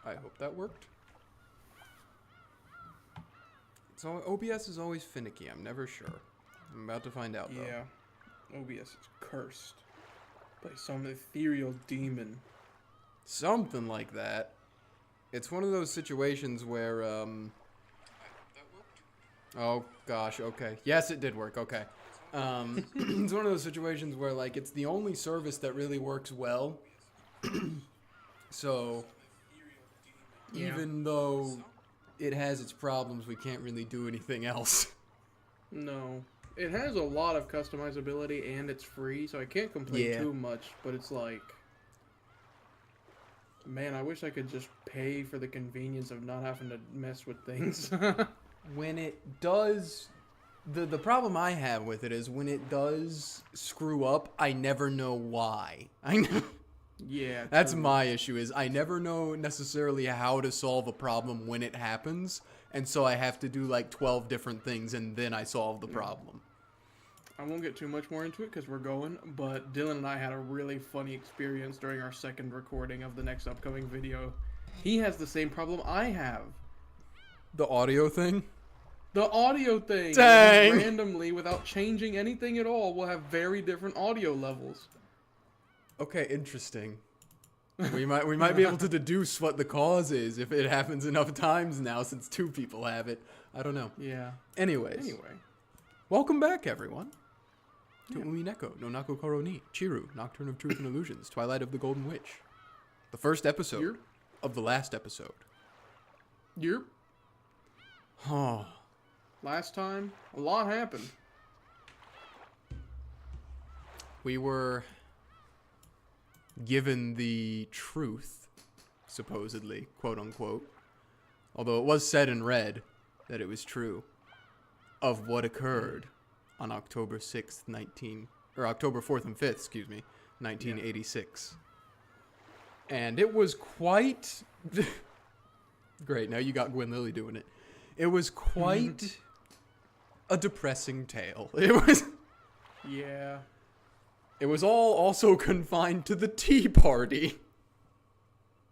I hope that worked. So OBS is always finicky. I'm never sure. I'm about to find out, though. Yeah. OBS is cursed by some ethereal demon. Something like that. It's one of those situations where, Oh, gosh, okay. Yes, it did work, okay. It's one of those situations where, like, it's the only service that really works well. So, even though it has its problems, we can't really do anything else. No. It has a lot of customizability and it's free, so I can't complain too much, but it's like... Man, I wish I could just pay for the convenience of not having to mess with things. When it does... The problem I have with it is when it does screw up, I never know why. Yeah, That's true. my issue, is I never know necessarily how to solve a problem when it happens, and so I have to do like 12 different things and then I solve the problem. I won't get too much more into it because we're going, but Dylan and I had a really funny experience during our second recording of the next upcoming video. He has the same problem I have. The audio thing? The audio thing! Dang! Randomly, without changing anything at all, will have very different audio levels. Okay, interesting. We might be able to deduce what the cause is if it happens enough times now since 2 people have it. I don't know. Yeah. Anyways. Welcome back, everyone. To Umineko, no Naku Koro ni, Chiru, Nocturne of Truth and Illusions, Twilight of the Golden Witch. The first episode of the last episode. Yep. Oh. Last time, a lot happened. We were given the truth, supposedly, quote unquote, although it was said in red that it was true, of what occurred on October 6th, October 4th and 5th, excuse me, 1986. And it was quite... Great, now you got Gwen Lily doing it. It was quite a depressing tale. It was... Yeah. It was all also confined to the Tea Party.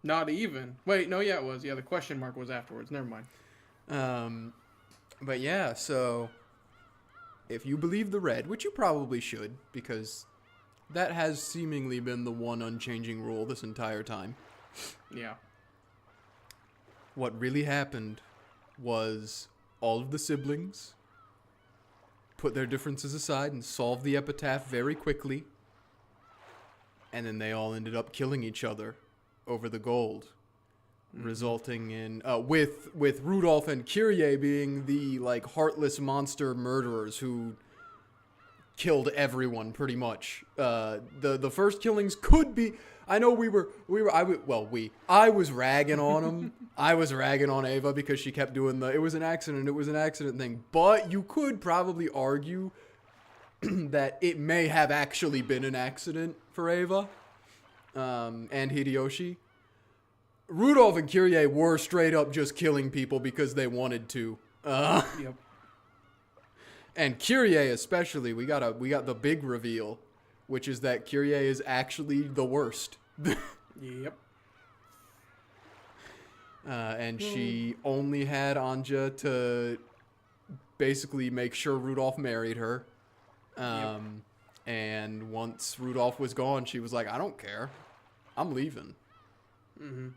Not even. Wait, no, yeah, it was. Yeah, the question mark was afterwards. Never mind. But yeah, so... If you believe the red, which you probably should, because that has seemingly been the one unchanging rule this entire time. Yeah. What really happened was all of the siblings put their differences aside and solved the epitaph very quickly. And then they all ended up killing each other over the gold. Resulting in, with Rudolph and Kyrie being the, like, heartless monster murderers who killed everyone, pretty much. The first killings could be, I know I was ragging on them. I was ragging on Ava because she kept doing it was an accident thing. But you could probably argue that it may have actually been an accident for Ava, and Hideyoshi. Rudolph and Kyrie were straight up just killing people because they wanted to. Yep. And Kyrie especially, we got the big reveal, which is that Kyrie is actually the worst. Yep. And she only had Ange to basically make sure Rudolph married her. And once Rudolph was gone, she was like, I don't care. I'm leaving. Mm-hmm.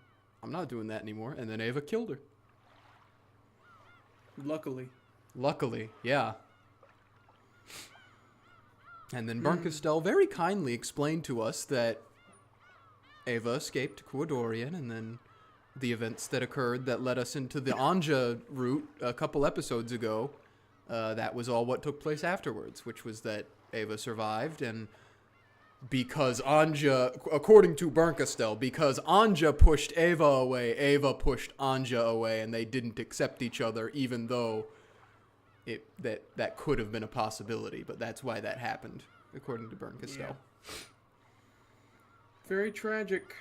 I'm not doing that anymore. And then Ava killed her. Luckily, yeah. And then Bernkastel very kindly explained to us that Ava escaped to Kuadorian, and then the events that occurred that led us into the Ange route a couple episodes ago, that was all what took place afterwards, which was that Ava survived, and because Ange, according to Bernkastel, because Ange pushed Ava away, Ava pushed Ange away, and they didn't accept each other, even though that could have been a possibility, but that's why that happened, according to Bernkastel. Yeah. Very tragic.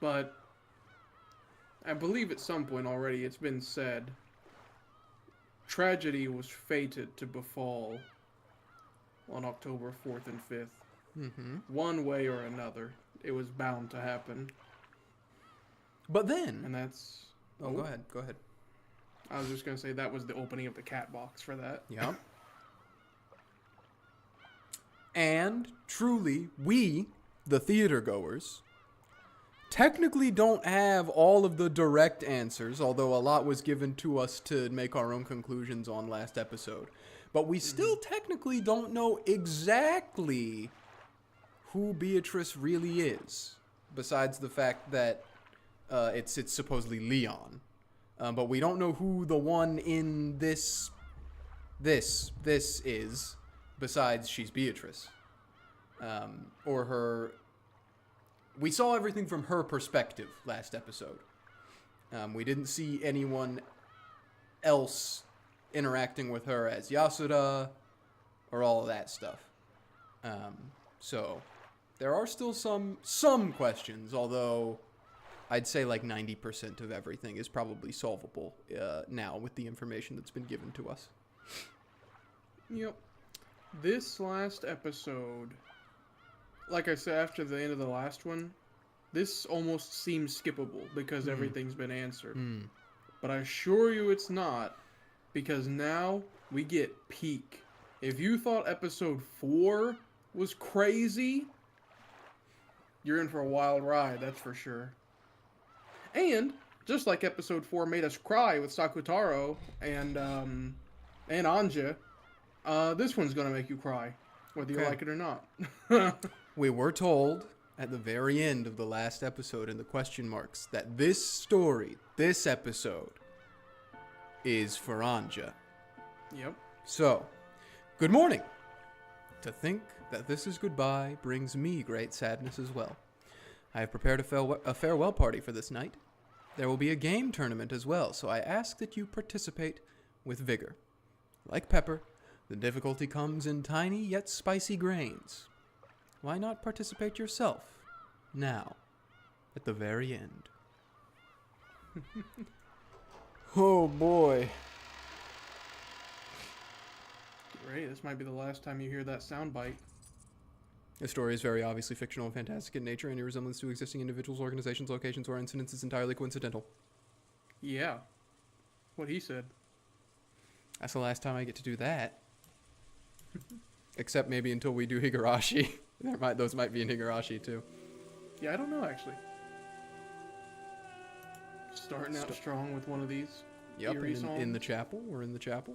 But I believe at some point already it's been said, tragedy was fated to befall on October 4th and 5th. Mm-hmm. One way or another, it was bound to happen. But then... And that's... Oh, go ahead. Go ahead. I was just going to say that was the opening of the cat box for that. Yep. And truly, we, the theater goers, technically don't have all of the direct answers, although a lot was given to us to make our own conclusions on last episode. But we still technically don't know exactly who Beatrice really is, besides the fact that it's supposedly Leon. But we don't know who the one in this is, besides she's Beatrice. Or her... We saw everything from her perspective last episode. We didn't see anyone else interacting with her as Yasuda, or all of that stuff. So, there are still some questions, although... I'd say like 90% of everything is probably solvable now with the information that's been given to us. Yep. This last episode, like I said after the end of the last one, this almost seems skippable because everything's been answered. But I assure you it's not, because now we get peak. If you thought episode 4 was crazy, you're in for a wild ride, that's for sure. And, just like episode 4 made us cry with Sakutaro and Ange, this one's gonna make you cry, whether you like it or not. We were told at the very end of the last episode in the question marks that this story, this episode, is for Ange. Yep. So, good morning. To think that this is goodbye brings me great sadness as well. I have prepared a farewell party for this night. There will be a game tournament as well, so I ask that you participate with vigor. Like pepper, the difficulty comes in tiny yet spicy grains. Why not participate yourself, now, at the very end? Oh boy. Great, this might be the last time you hear that soundbite. The story is very obviously fictional and fantastic in nature, and any resemblance to existing individuals, organizations, locations, or incidents is entirely coincidental. Yeah. What he said. That's the last time I get to do that. Except maybe until we do Higurashi. Those might be in Higurashi, too. Yeah, I don't know, actually. Starting out strong with one of these. Yep, eerie songs. in the chapel. We're in the chapel.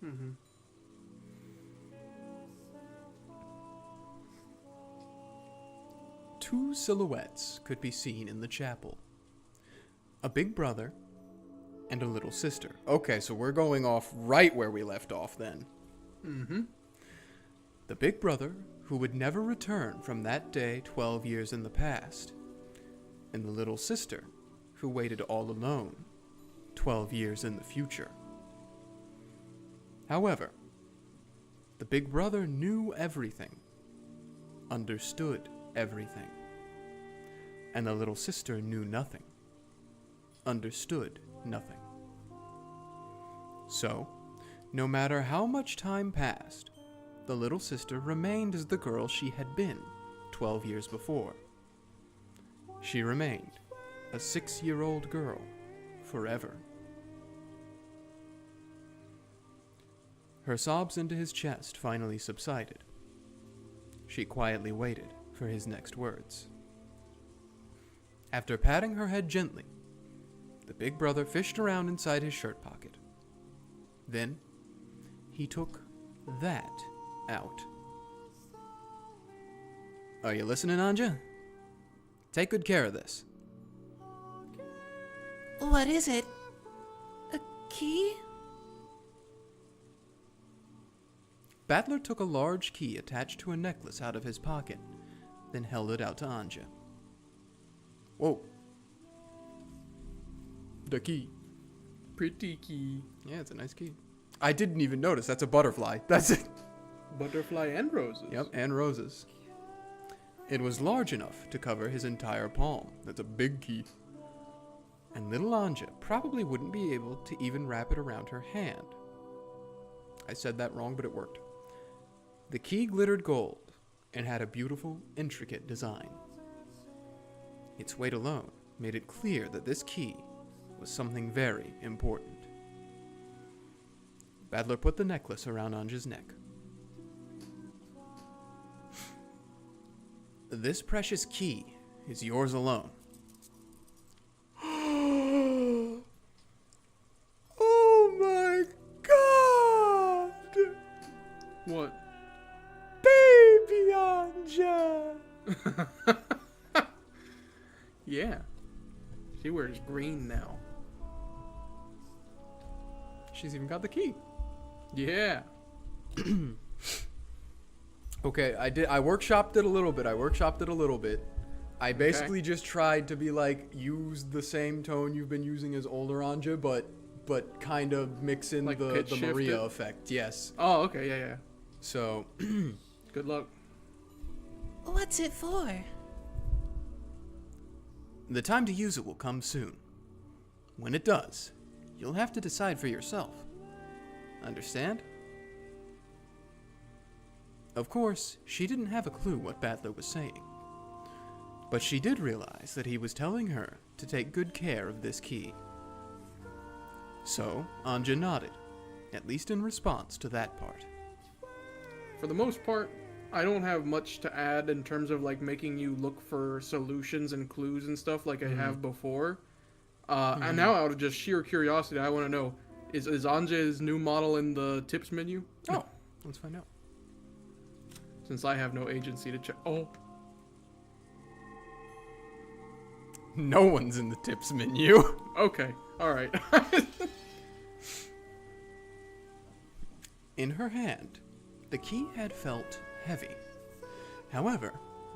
Mm-hmm. Two silhouettes could be seen in the chapel. A big brother and a little sister. Okay, so we're going off right where we left off then. Mm-hmm. The big brother, who would never return from that day 12 years in the past. And the little sister, who waited all alone 12 years in the future. However, the big brother knew everything, understood everything, and the little sister knew nothing, understood nothing. So, no matter how much time passed, the little sister remained as the girl she had been 12 years before. She remained a 6-year-old girl forever. Her sobs into his chest finally subsided. She quietly waited for his next words. After patting her head gently, the big brother fished around inside his shirt pocket. Then, he took that out. Are you listening, Ange? Take good care of this. What is it? A key? Battler took a large key attached to a necklace out of his pocket, then held it out to Ange. Whoa. The key. Pretty key. Yeah, it's a nice key. I didn't even notice. That's a butterfly. That's it. Butterfly and roses. Yep, and roses. It was large enough to cover his entire palm. That's a big key. And little Ange probably wouldn't be able to even wrap it around her hand. I said that wrong, but it worked. The key glittered gold and had a beautiful, intricate design. Its weight alone made it clear that this key was something very important. Battler put the necklace around Ange's neck. This precious key is yours alone. Oh my God! What? Baby Ange! Yeah. She wears green now. She's even got the key. Yeah. Okay, I workshopped it a little bit. I basically just tried to be like, use the same tone you've been using as older Ange, but kind of mix in Like the pitch Maria shift it? effect. Yes. Oh, okay, yeah. So, Good luck. What's it for? the time to use it will come soon. When it does, you'll have to decide for yourself. Understand? Of course, she didn't have a clue what Battler was saying. But she did realize that he was telling her to take good care of this key. So, Ange nodded, at least in response to that part. For the most part, I don't have much to add in terms of like making you look for solutions and clues and stuff like I have before. And now out of just sheer curiosity, I want to know, is Ange's new model in the tips menu? Oh, let's find out. Since I have no agency to check. Oh, No one's in the tips menu. okay. All right. In her hand, the key had felt heavy. However,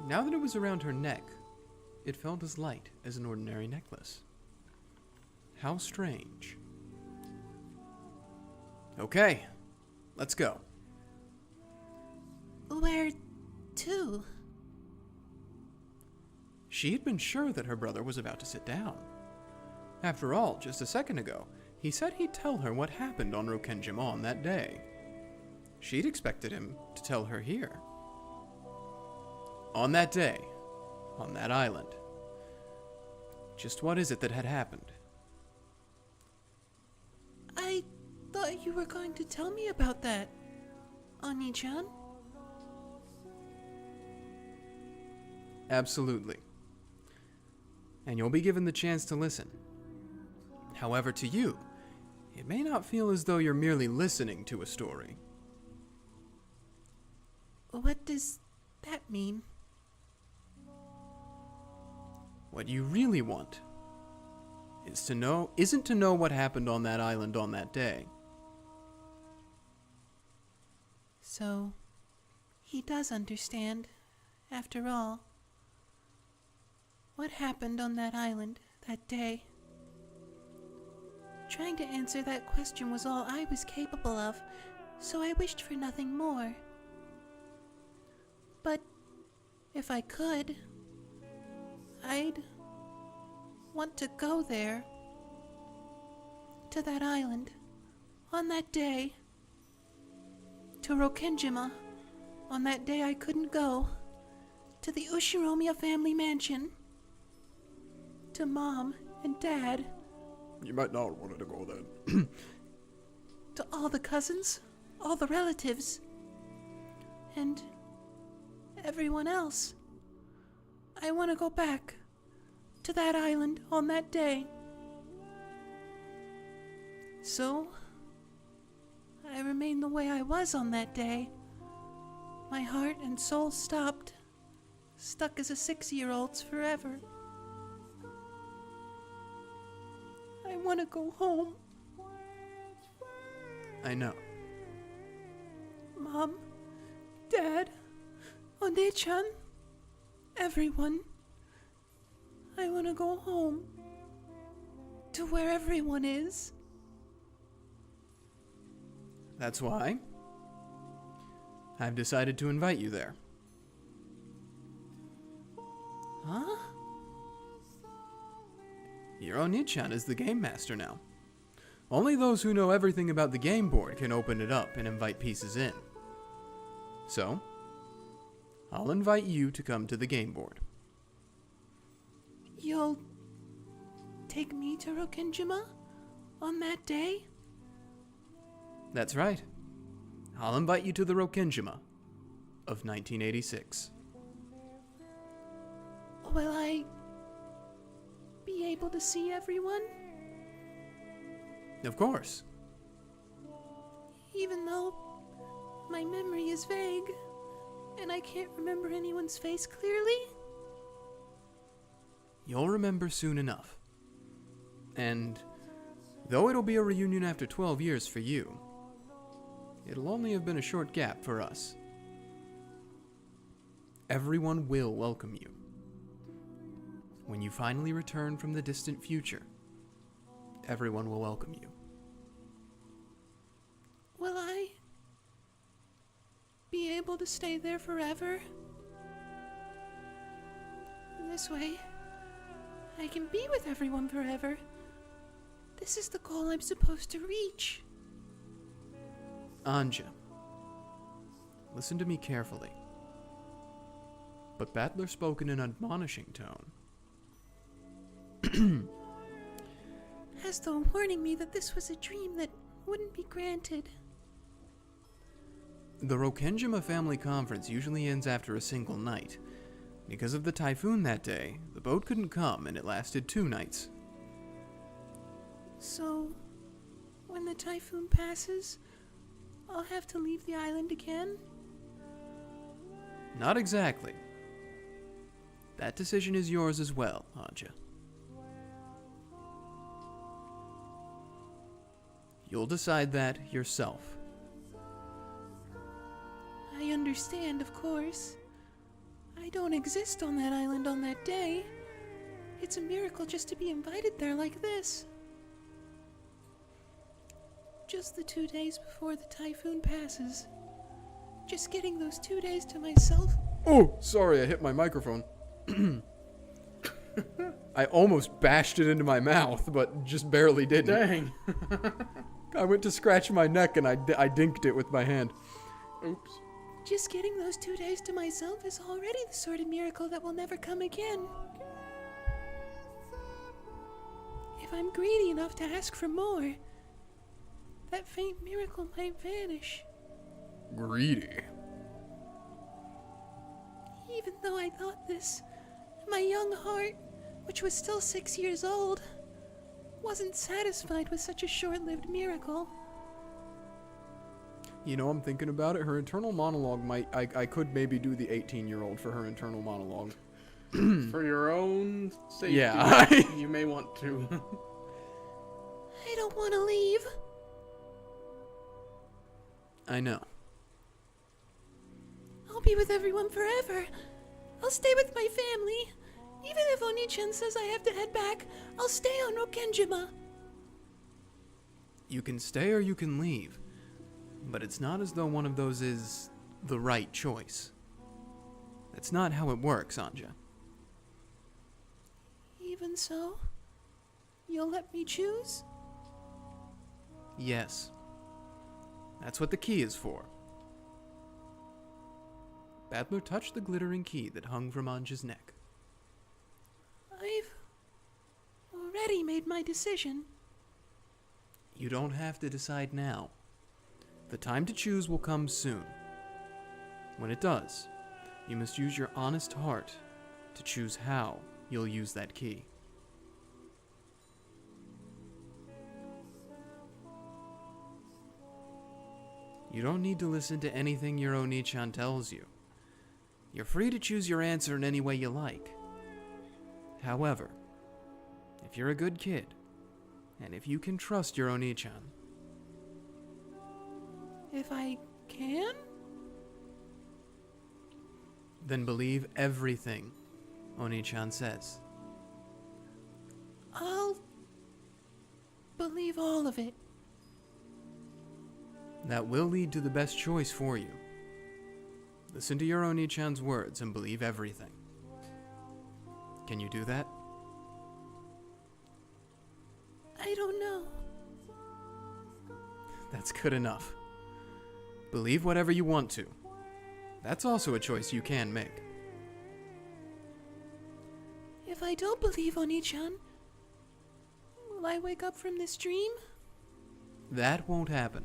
now that it was around her neck, it felt as light as an ordinary necklace. How strange. Okay, let's go. Where to? She had been sure that her brother was about to sit down. After all, just a second ago, he said he'd tell her what happened on Rokenjima that day. She'd expected him to tell her here. On that day, on that island. Just what is it that had happened? I thought you were going to tell me about that, Oni-chan. Absolutely. And you'll be given the chance to listen. However, to you, it may not feel as though you're merely listening to a story. What does that mean? What you really want isn't to know what happened on that island on that day. So, he does understand, after all. What happened on that island that day? Trying to answer that question was all I was capable of, so I wished for nothing more. But if I could, I'd want to go there, to that island, on that day, to Rokenjima, on that day I couldn't go, to the Ushiromiya family mansion, to Mom and Dad, You might not want to go then. to all the cousins, all the relatives, and everyone else. I want to go back to that island on that day. So, I remained the way I was on that day. My heart and soul stopped, stuck as a 6-year-old's forever. I want to go home. I know. Mom, Dad, One-chan, everyone. I want to go home. To where everyone is. That's why I've decided to invite you there. Huh? Your Oni-chan is the game master now. Only those who know everything about the game board can open it up and invite pieces in. So, I'll invite you to come to the game board. You'll take me to Rokenjima on that day? That's right. I'll invite you to the Rokenjima of 1986. Will I be able to see everyone? Of course. Even though my memory is vague and I can't remember anyone's face clearly? You'll remember soon enough. And though it'll be a reunion after 12 years for you, it'll only have been a short gap for us. Everyone will welcome you. When you finally return from the distant future, everyone will welcome you. Will I be able to stay there forever? This way, I can be with everyone forever. This is the goal I'm supposed to reach. Ange, listen to me carefully. But Battler spoke in an admonishing tone. As though warning me that this was a dream that wouldn't be granted. The Rokenjima family conference usually ends after a single night. Because of the typhoon that day, the boat couldn't come and it lasted 2 nights. So, when the typhoon passes, I'll have to leave the island again? Not exactly. That decision is yours as well, Ange. You'll decide that yourself. I understand, of course. I don't exist on that island on that day. It's a miracle just to be invited there like this. Just the 2 days before the typhoon passes. Just getting those 2 days to myself. Oh, sorry, I hit my microphone. I almost bashed it into my mouth, but just barely didn't. Dang. I went to scratch my neck and I dinked it with my hand. Oops. Just getting those 2 days to myself is already the sort of miracle that will never come again. If I'm greedy enough to ask for more, that faint miracle might vanish. Greedy. Even though I thought this, my young heart, which was still 6 years old, wasn't satisfied with such a short-lived miracle. You know, I'm thinking about it. Her internal monologue I could maybe do the 18-year-old for her internal monologue. For your own safety, Yeah. you may want to. I don't want to leave. I know. I'll be with everyone forever. I'll stay with my family. Even if Oni-chan says I have to head back, I'll stay on Rokenjima. You can stay or you can leave. But it's not as though one of those is the right choice. That's not how it works, Ange. Even so, you'll let me choose? Yes. That's what the key is for. Battler touched the glittering key that hung from Ange's neck. I've already made my decision. You don't have to decide now. The time to choose will come soon. When it does, you must use your honest heart to choose how you'll use that key. You don't need to listen to anything your Oni-chan tells you. You're free to choose your answer in any way you like. However, if you're a good kid, and if you can trust your Oni-chan, If I can? then believe everything Oni-chan says. I'll believe all of it. That will lead to the best choice for you. Listen to your Oni-chan's words and believe everything. Can you do that? I don't know. That's good enough. Believe whatever you want to. That's also a choice you can make. If I don't believe Oni-chan, Will I wake up from this dream? That won't happen.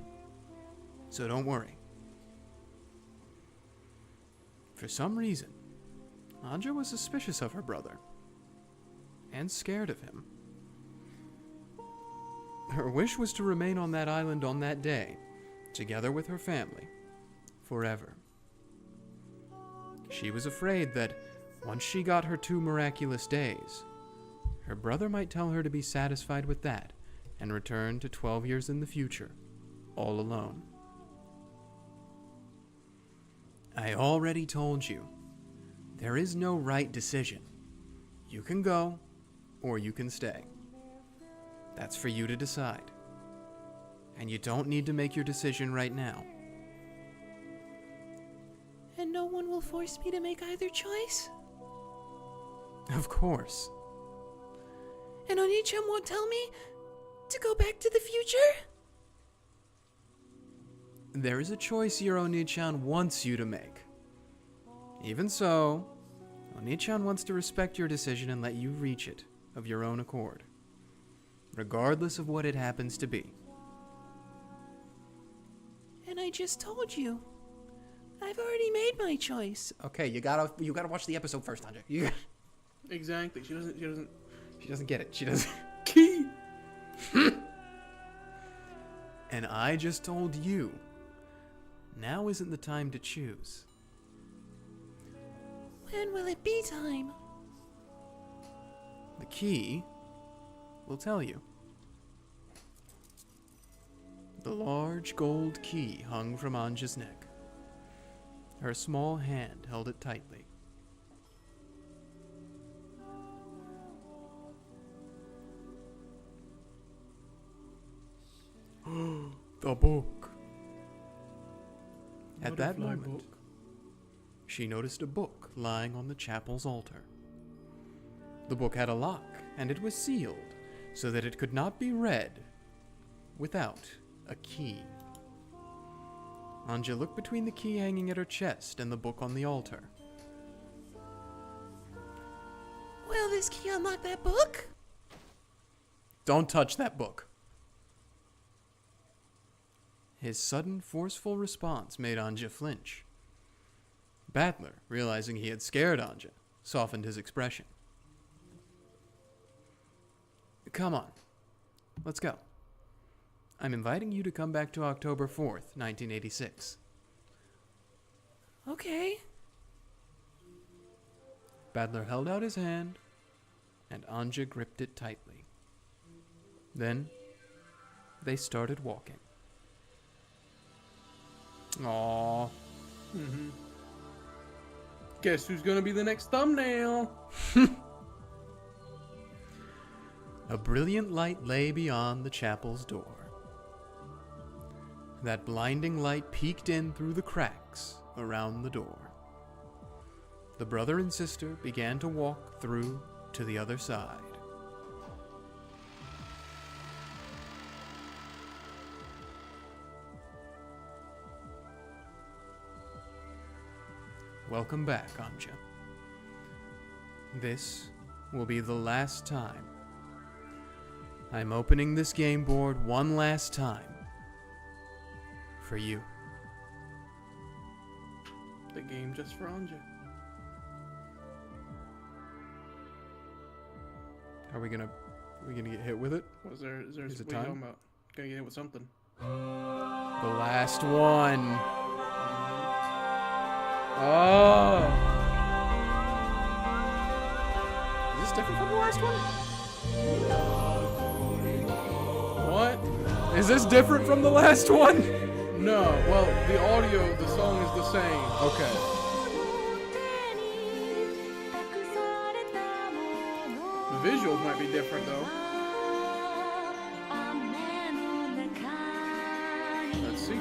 So don't worry. For some reason, Ange was suspicious of her brother. And scared of him. Her wish was to remain on that island on that day, together with her family, forever. She was afraid that once she got her 2 miraculous days, her brother might tell her to be satisfied with that and return to 12 years in the future, all alone. I already told you, there is no right decision. You can go, or you can stay. That's for you to decide. And you don't need to make your decision right now. And no one will force me to make either choice? Of course. And Oni-chan won't tell me to go back to the future? There is a choice your Oni-chan wants you to make. Even so, Oni-chan wants to respect your decision and let you reach it of your own accord, regardless of what it happens to be. And I just told you, I've already made my choice. Okay, you gotta watch the episode first, Ange. Exactly. She doesn't. She doesn't get it. She doesn't. Key. And I just told you, now isn't the time to choose. When will it be time? The key will tell you. The large gold key hung from Ange's neck. Her small hand held it tightly. The book. At that Butterfly moment, book. she noticed a book lying on the chapel's altar. The book had a lock, and it was sealed, so that it could not be read without a key. Ange looked between the key hanging at her chest and the book on the altar. Will this key unlock that book? Don't touch that book. His sudden, forceful response made Ange flinch. Battler, realizing he had scared Ange, softened his expression. Come on. Let's go. I'm inviting you to come back to October 4th, 1986. Okay. Battler held out his hand, and Ange gripped it tightly. Then, they started walking. Aww. Mm-hmm. Guess who's gonna be the next thumbnail? A brilliant light lay beyond the chapel's door. That blinding light peeked in through the cracks around the door. The brother and sister began to walk through to the other side. Welcome back, Ange. This will be the last time. I'm opening this game board one last time. For you. The game just for Ange. Are we gonna get hit with it? Is there Is it what are you time? talking about? Gotta get hit with something. The last one. Oh! Is this different from the last one? What? Is this different from the last one? No. Well, the audio, the song is the same. Okay. The visuals might be different though. Let's see.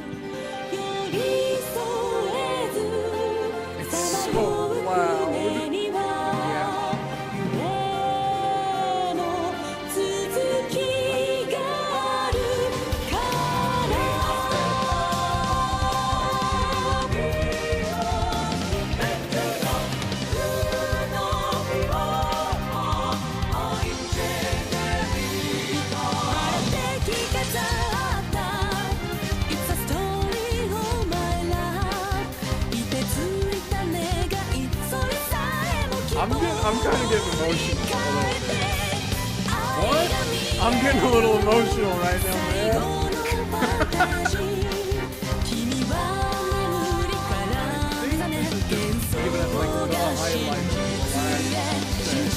It's so loud. Yeah. emotional a little bit. What? I'm getting a little emotional right now, man. Even at like the highlight of the last set. Makes sense.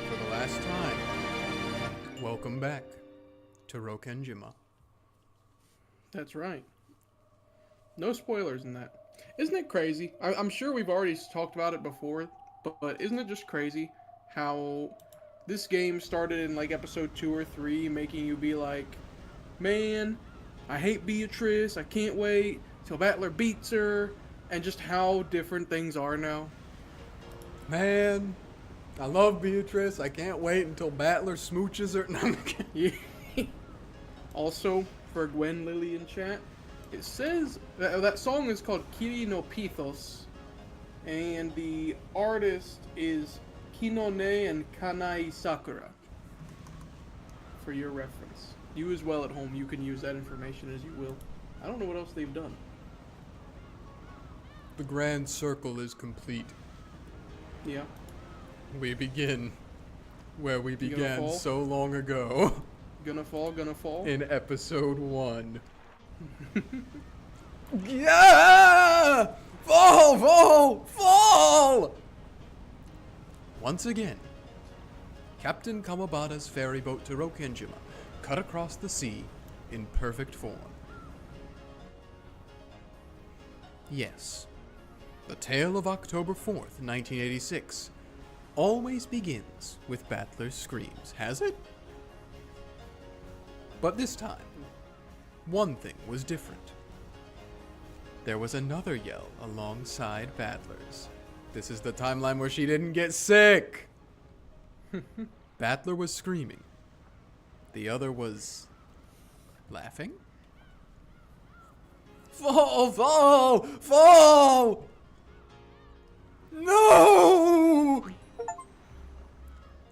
For the last time, welcome back to Rokenjima. That's right. No spoilers in that. Isn't it crazy? I'm sure we've already talked about it before, but isn't it just crazy how this game started in like episode 2 or 3, making you be like, man, I hate Beatrice, I can't wait till Battler beats her, and just how different things are now. Man, I love Beatrice. I can't wait until Battler smooches her. No, I'm kidding. Yeah. Also, for Gwen Lily in chat, it says that song is called Kiri no Pithos, and the artist is Kinone and Kanai Sakura. For your reference. You as well at home, you can use that information as you will. I don't know what else they've done. The grand circle is complete. Yeah. We begin where we gonna began fall? so long ago Gonna fall. in episode 1. Yeah! Fall! Once again, Captain Kamabata's ferry boat to Rokenjima cut across the sea in perfect form. Yes, the tale of October 4th, 1986 always begins with Battler's screams, has it? But this time, one thing was different. There was another yell alongside Battler's. This is the timeline where she didn't get sick! Battler was screaming. The other was laughing? Fall! No!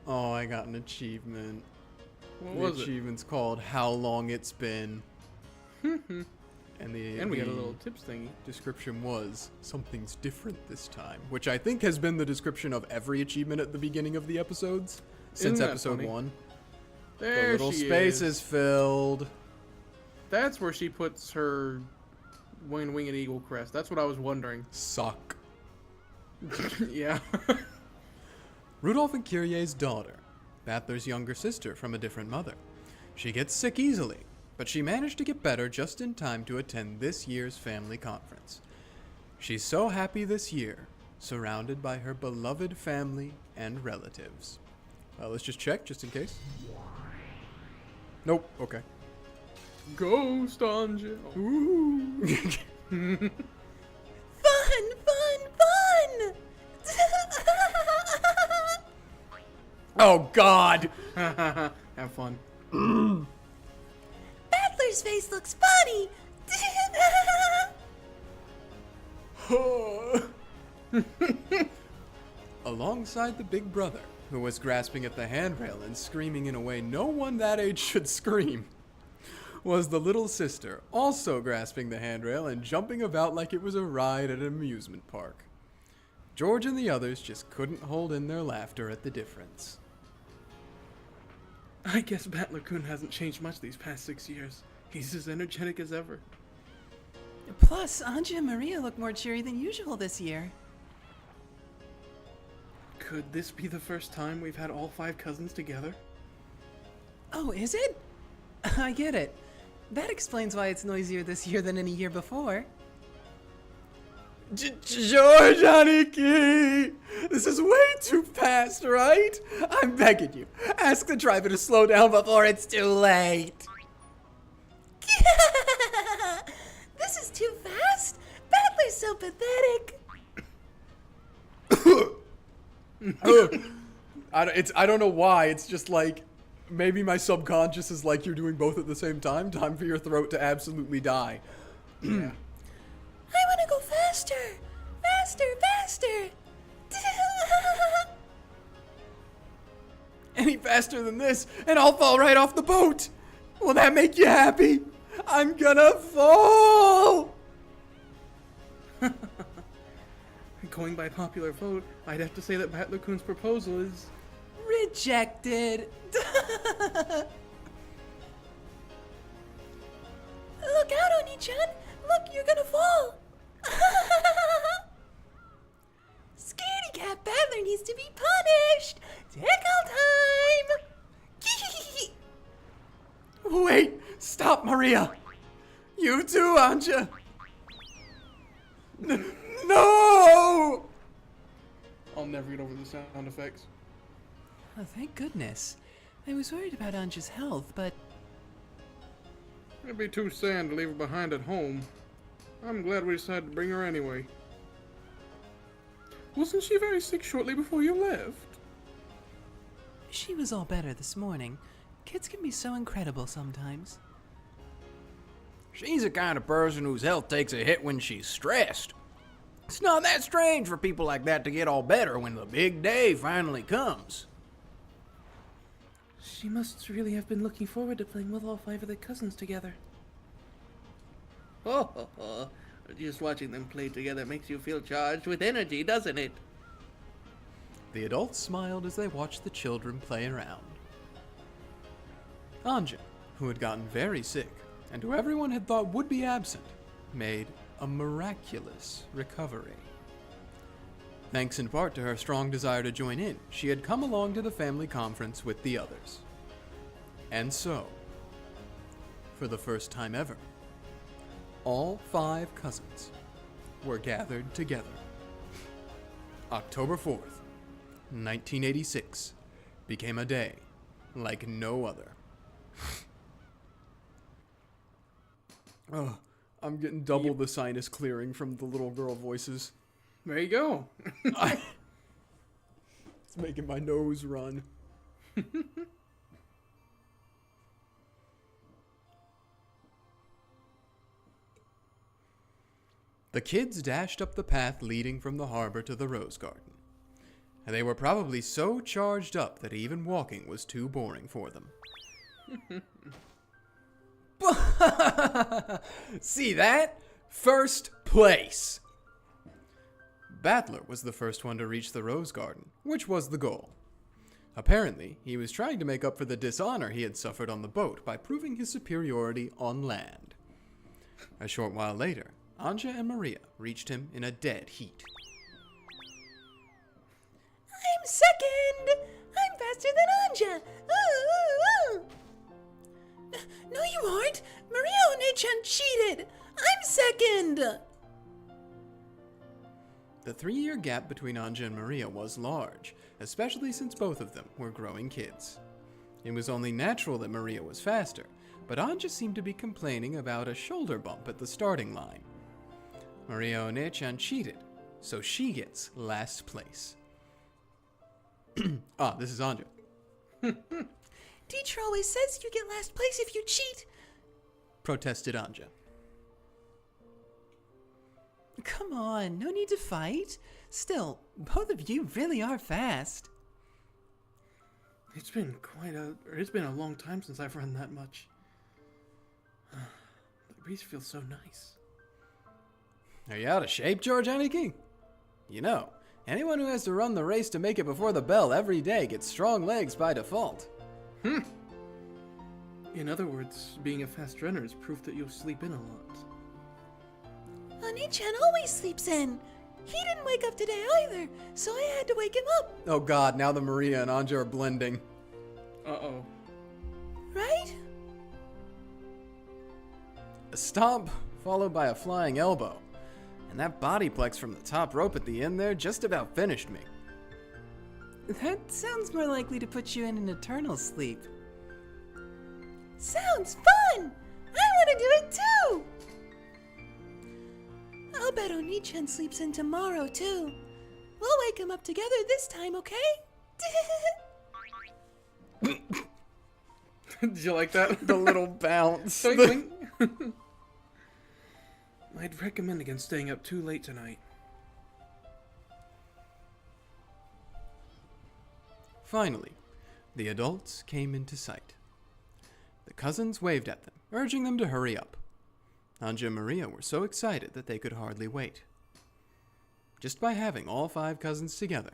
Oh, I got an achievement. What The was it? achievement's called How Long It's Been. And And we got a little tips thingy. description was something's different this time, which I think has been the description of every achievement at the beginning of the episodes since Isn't that episode funny? 1. The There little she space is. is filled. That's where she puts her winged eagle crest. That's what I was wondering. Suck. Yeah. Rudolph and Kyrie's daughter, Battler's younger sister from a different mother. She gets sick easily, but she managed to get better just in time to attend this year's family conference. She's so happy this year, surrounded by her beloved family and relatives. Let's just check, just in case. Nope, okay. Ghost Ange. Ooh. Fun! Oh, God! Have fun. Battler's face looks funny! Alongside the big brother, who was grasping at the handrail and screaming in a way no one that age should scream, was the little sister, also grasping the handrail and jumping about like it was a ride at an amusement park. George and the others just couldn't hold in their laughter at the difference. I guess Battler-kun hasn't changed much these past 6 years. He's as energetic as ever. Plus, Ange and Maria look more cheery than usual this year. Could this be the first time we've had all 5 cousins together? Oh, is it? I get it. That explains why it's noisier this year than any year before. George Aniki! This is way too fast, right? I'm begging you. Ask the driver to slow down before it's too late. This is too fast? Battler's so pathetic. I don't know why. It's just like, maybe my subconscious is like you're doing both at the same time. Time for your throat to absolutely die. Yeah. I want to go faster. Faster. faster than this, and I'll fall right off the boat. Will that make you happy? I'm gonna fall! Going by popular vote, I'd have to say that Batler-kun's proposal is... Rejected. Look out, Oni-chan! Look, you're gonna fall! Scaredy cat Battler needs to be punished! Tickle time! Wait! Stop, Maria! You too, Ange! No! I'll never get over the sound effects. Oh, thank goodness. I was worried about Ange's health, but... It'd be too sad to leave her behind at home. I'm glad we decided to bring her anyway. Wasn't she very sick shortly before you left? She was all better this morning. Kids can be so incredible sometimes. She's the kind of person whose health takes a hit when she's stressed. It's not that strange for people like that to get all better when the big day finally comes. She must really have been looking forward to playing with all 5 of their cousins together. Oh, just watching them play together makes you feel charged with energy, doesn't it? The adults smiled as they watched the children play around. Ange, who had gotten very sick, and who everyone had thought would be absent, made a miraculous recovery. Thanks in part to her strong desire to join in, she had come along to the family conference with the others. And so, for the first time ever, all 5 cousins were gathered together. October 4th, 1986, became a day like no other. Oh, I'm getting double the sinus clearing from the little girl voices. There you go. It's making my nose run. The kids dashed up the path leading from the harbor to the rose garden. And they were probably so charged up that even walking was too boring for them. See that? First place! Battler was the first one to reach the rose garden, which was the goal. Apparently, he was trying to make up for the dishonor he had suffered on the boat by proving his superiority on land. A short while later, Ange and Maria reached him in a dead heat. I'm second! I'm faster than Ange! No, you aren't! Maria One-chan cheated! I'm second! The 3-year gap between Ange and Maria was large, especially since both of them were growing kids. It was only natural that Maria was faster, but Ange seemed to be complaining about a shoulder bump at the starting line. Maria One-chan cheated, so she gets last place. This is Ange. Teacher always says you get last place if you cheat. Protested Ange. Come on, no need to fight. Still, both of you really are fast. It's been a long time since I've run that much. The breeze feels so nice. Are you out of shape, George Aniki? You know, anyone who has to run the race to make it before the bell every day gets strong legs by default. In other words, being a fast runner is proof that you'll sleep in a lot. Oni-chan always sleeps in. He didn't wake up today either, so I had to wake him up, Oh god, now the Maria and Ange are blending. Uh-oh. right? A stomp, followed by a flying elbow. And that bodyplex from the top rope at the end there just about finished me. That sounds more likely to put you in an eternal sleep. Sounds fun! I want to do it too! I'll bet Oni-chan sleeps in tomorrow too. We'll wake him up together this time, okay? Did you like that? The little bounce. Twinkling. I'd recommend against staying up too late tonight. Finally, The adults came into sight. The cousins waved at them, urging them to hurry up. Ange and Maria were so excited that they could hardly wait. Just by having all 5 cousins together,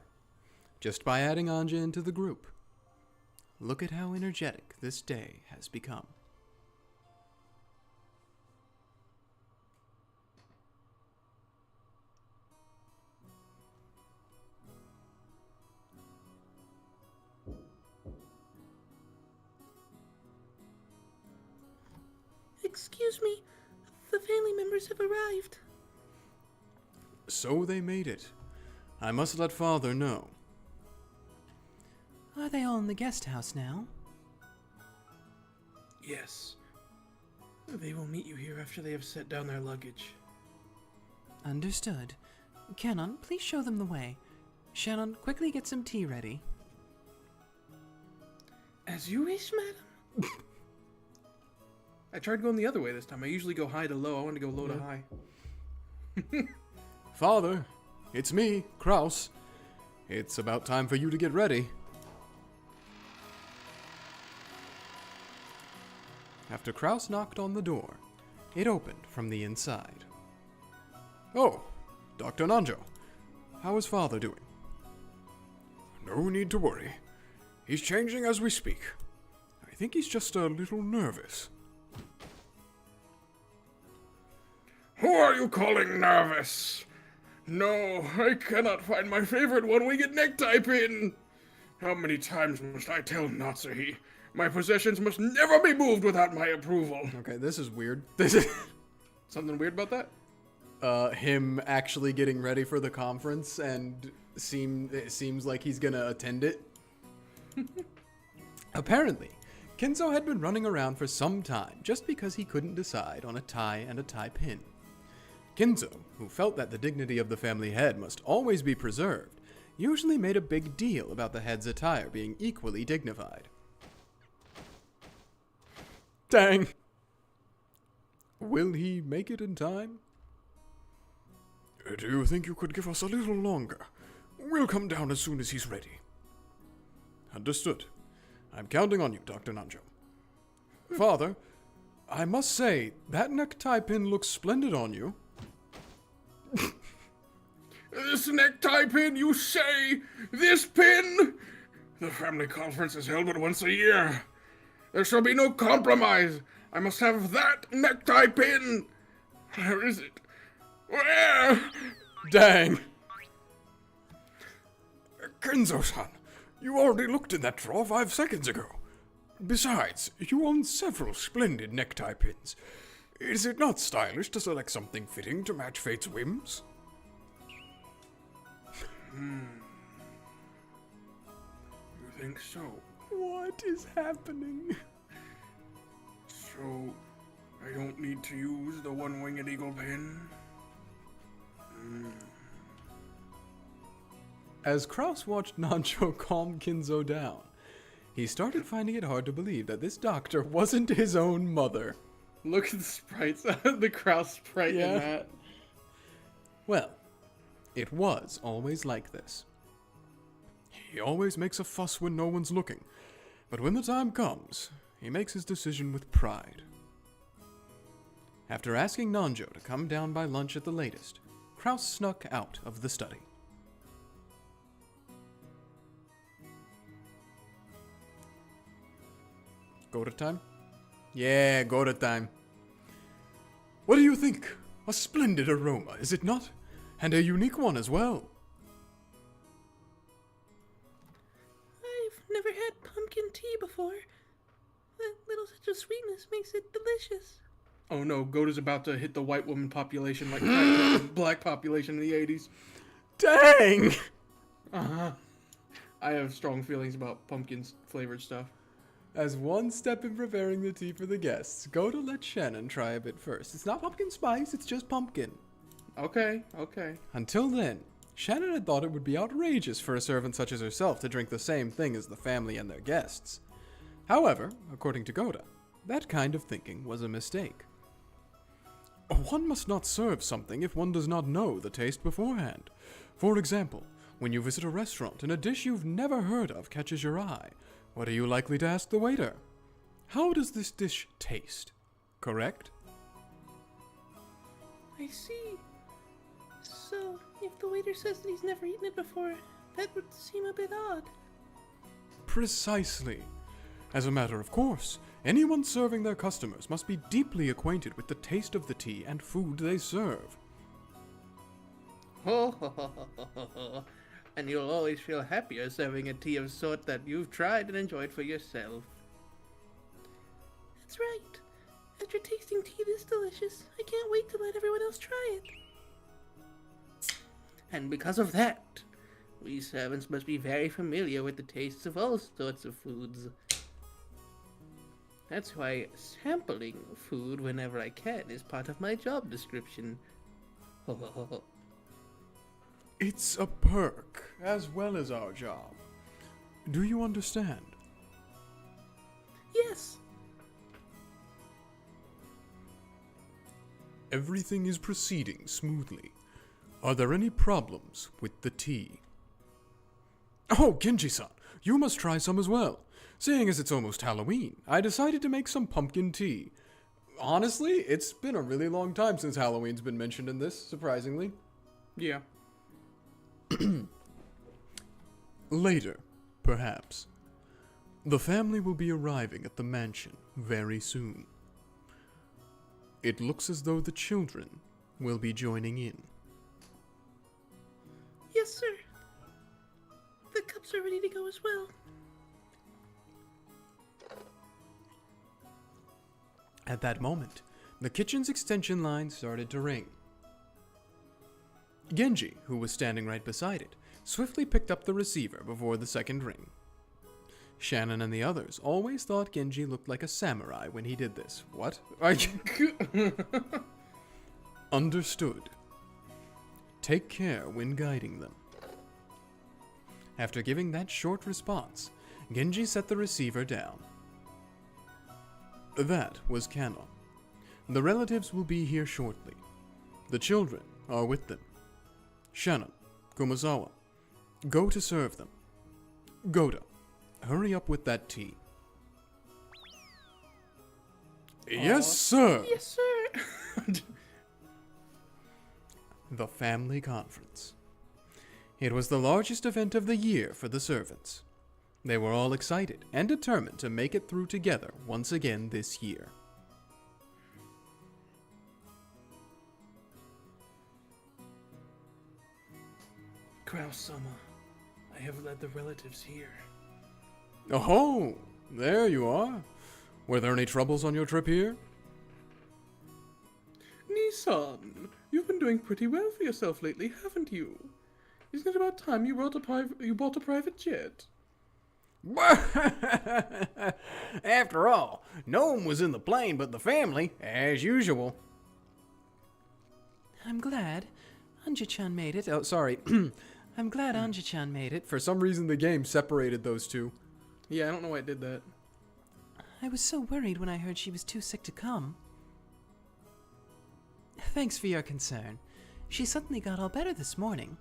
just by adding Ange into the group, look at how energetic this day has become. Excuse me, the family members have arrived. So they made it. I must let Father know. Are they all in the guest house now? Yes. They will meet you here after they have set down their luggage. Understood. Canon, please show them the way. Shannon, quickly get some tea ready. As you wish, madam. I tried going the other way this time. I usually go high to low. I want to go low to high. Father, it's me, Kraus. It's about time for you to get ready. After Kraus knocked on the door, it opened from the inside. Oh, Dr. Nanjo. How is Father doing? No need to worry. He's changing as we speak. I think he's just a little nervous. Who are you calling nervous? No, I cannot find my favorite one-winged necktie pin. How many times must I tell Natsuhi? My possessions must never be moved without my approval. Okay, this is weird. This is Something weird about that? him actually getting ready for the conference, and it seems like he's gonna attend it. Apparently, Kenzo had been running around for some time just because he couldn't decide on a tie and a tie pin. Kenzo, who felt that the dignity of the family head must always be preserved, usually made a big deal about the head's attire being equally dignified. Dang. Will he make it in time? Do you think you could give us a little longer? We'll come down as soon as he's ready. Understood. I'm counting on you, Dr. Nanjo. Father, I must say, that necktie pin looks splendid on you. This necktie pin, you say? This pin? The family conference is held but once a year. There shall be no compromise. I must have that necktie pin. Where is it? Where? Dang. Kenzo-san, you already looked in that drawer 5 seconds ago. Besides, you own several splendid necktie pins. Is it not stylish to select something fitting to match fate's whims? You think so? What is happening? So, I don't need to use the one-winged eagle pin? As Kraus watched Nancho calm Kenzo down, he started finding it hard to believe that this doctor wasn't his own mother. Look at the sprites, the Kraus sprite Yeah. in that. Well, it was always like this. He always makes a fuss when no one's looking, but when the time comes, he makes his decision with pride. After asking Nanjo to come down by lunch at the latest, Kraus snuck out of the study. Go to time? Yeah, go to time. What do you think? A splendid aroma, is it not? And a unique one as well. I've never had pumpkin tea before. That little touch of sweetness makes it delicious. Oh no, Goat is about to hit the white woman population like the black population in the 80s. Dang! Uh-huh. I have strong feelings about pumpkin flavored stuff. As one step in preparing the tea for the guests, go to let Shannon try a bit first. It's not pumpkin spice, it's just pumpkin. Okay. Until then, Shannon had thought it would be outrageous for a servant such as herself to drink the same thing as the family and their guests. However, according to Goda, that kind of thinking was a mistake. One must not serve something if one does not know the taste beforehand. For example, when you visit a restaurant and a dish you've never heard of catches your eye, What are you likely to ask the waiter? How does this dish taste? Correct? I see. So, if the waiter says that he's never eaten it before, that would seem a bit odd. Precisely. As a matter of course, anyone serving their customers must be deeply acquainted with the taste of the tea and food they serve. Ho ho ho ho ho ho. And you'll always feel happier serving a tea of sort that you've tried and enjoyed for yourself. That's right. After tasting tea this delicious, I can't wait to let everyone else try it. And because of that, we servants must be very familiar with the tastes of all sorts of foods. That's why sampling food whenever I can is part of my job description. Ho ho ho ho. It's a perk, as well as our job. Do you understand? Yes. Everything is proceeding smoothly. Are there any problems with the tea? Oh, Genji-san, you must try some as well. Seeing as it's almost Halloween, I decided to make some pumpkin tea. Honestly, it's been a really long time since Halloween's been mentioned in this, surprisingly. Yeah. Later, perhaps. The family will be arriving at the mansion very soon. It looks as though the children will be joining in. Yes, sir. The cups are ready to go as well. At that moment, the kitchen's extension line started to ring. Genji, who was standing right beside it, swiftly picked up the receiver before the second ring. Shannon and the others always thought Genji looked like a samurai when he did this. What? Understood. Take care when guiding them. After giving that short response, Genji set the receiver down. That was canon. The relatives will be here shortly. The children are with them. Shannon, Kumazawa, go to serve them. Goda, hurry up with that tea. Yes, sir! Yes, sir. The family conference. It was the largest event of the year for the servants. They were all excited and determined to make it through together once again this year. Kraus-sama, I have led the relatives here. Oh, there you are. Were there any troubles on your trip here? Nissan, you've been doing pretty well for yourself lately, haven't you? Isn't it about time you bought a private jet? After all, no one was in the plane but the family, as usual. I'm glad Ange-chan made it. Oh, sorry. I'm glad Ange-chan made it. For some reason, the game separated those two. Yeah, I don't know why it did that. I was so worried when I heard she was too sick to come. Thanks for your concern. She suddenly got all better this morning.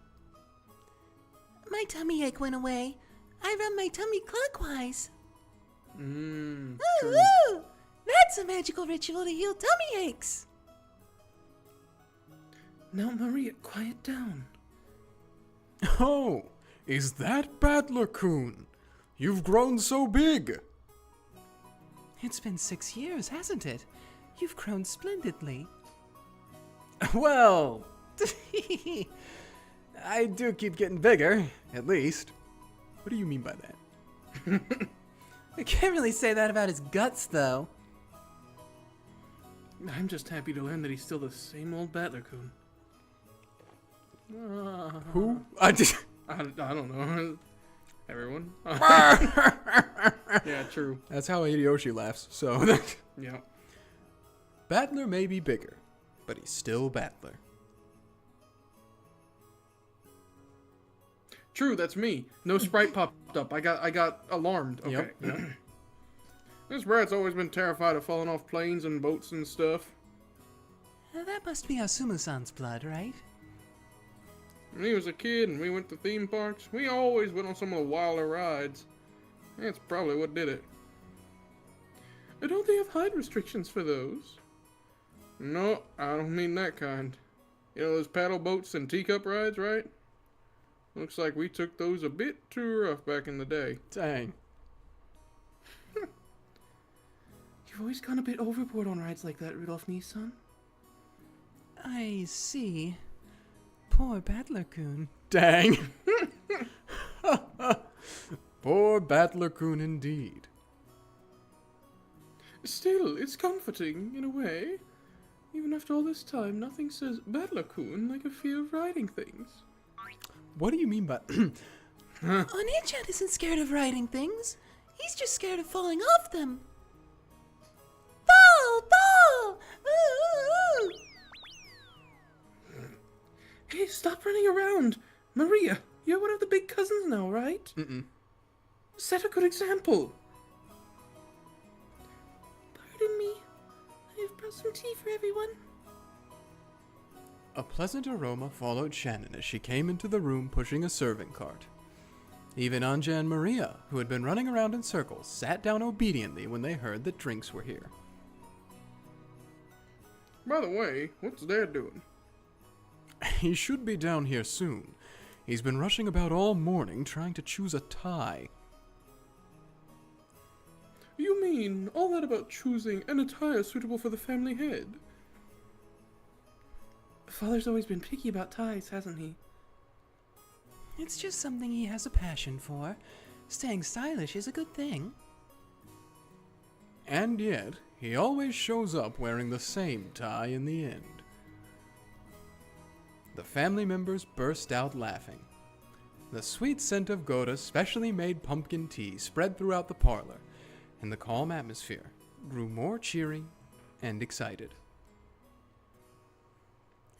My tummy ache went away. I run my tummy clockwise. True. Ooh, that's a magical ritual to heal tummy aches. Now, Maria, quiet down. Oh, is that Battler-kun? You've grown so big. It's been 6 years, hasn't it? You've grown splendidly. Well, I do keep getting bigger, at least. What do you mean by that? I can't really say that about his guts, though. I'm just happy to learn that he's still the same old Battler-kun. Who? I just... I don't know. Everyone? Yeah, true. That's how Hideyoshi laughs, so... Yeah. Battler may be bigger, but he's still Battler. True, that's me. No sprite popped up. I got alarmed. Okay. Yep. This brat's always been terrified of falling off planes and boats and stuff. That must be Asumu-san's blood, right? When he was a kid and we went to theme parks, we always went on some of the wilder rides. That's probably what did it. Don't they have height restrictions for those? No, I don't mean that kind. You know those paddle boats and teacup rides, right? Looks like we took those a bit too rough back in the day. Dang. You've always gone a bit overboard on rides like that, Rudolph Nissan. I see. Poor Battler-kun. Dang. Poor Battler-kun indeed. Still, it's comforting, in a way. Even after all this time, nothing says Battler-kun like a fear of riding things. What do you mean by... Onichan isn't scared of riding things. He's just scared of falling off them. Fall! Fall! Ooh, ooh, ooh. Hey, stop running around! Maria, you're one of the big cousins now, right? Mm-mm. Set a good example. Pardon me. I've brought some tea for everyone. A pleasant aroma followed Shannon as she came into the room pushing a serving cart. Even Ange and Maria, who had been running around in circles, sat down obediently when they heard that drinks were here. By the way, what's Dad doing? He should be down here soon. He's been rushing about all morning trying to choose a tie. You mean all that about choosing an attire suitable for the family head? Father's always been picky about ties, hasn't he? It's just something he has a passion for. Staying stylish is a good thing. And yet, he always shows up wearing the same tie in the end. The family members burst out laughing. The sweet scent of Goda's specially made pumpkin tea spread throughout the parlor, and the calm atmosphere grew more cheery and excited.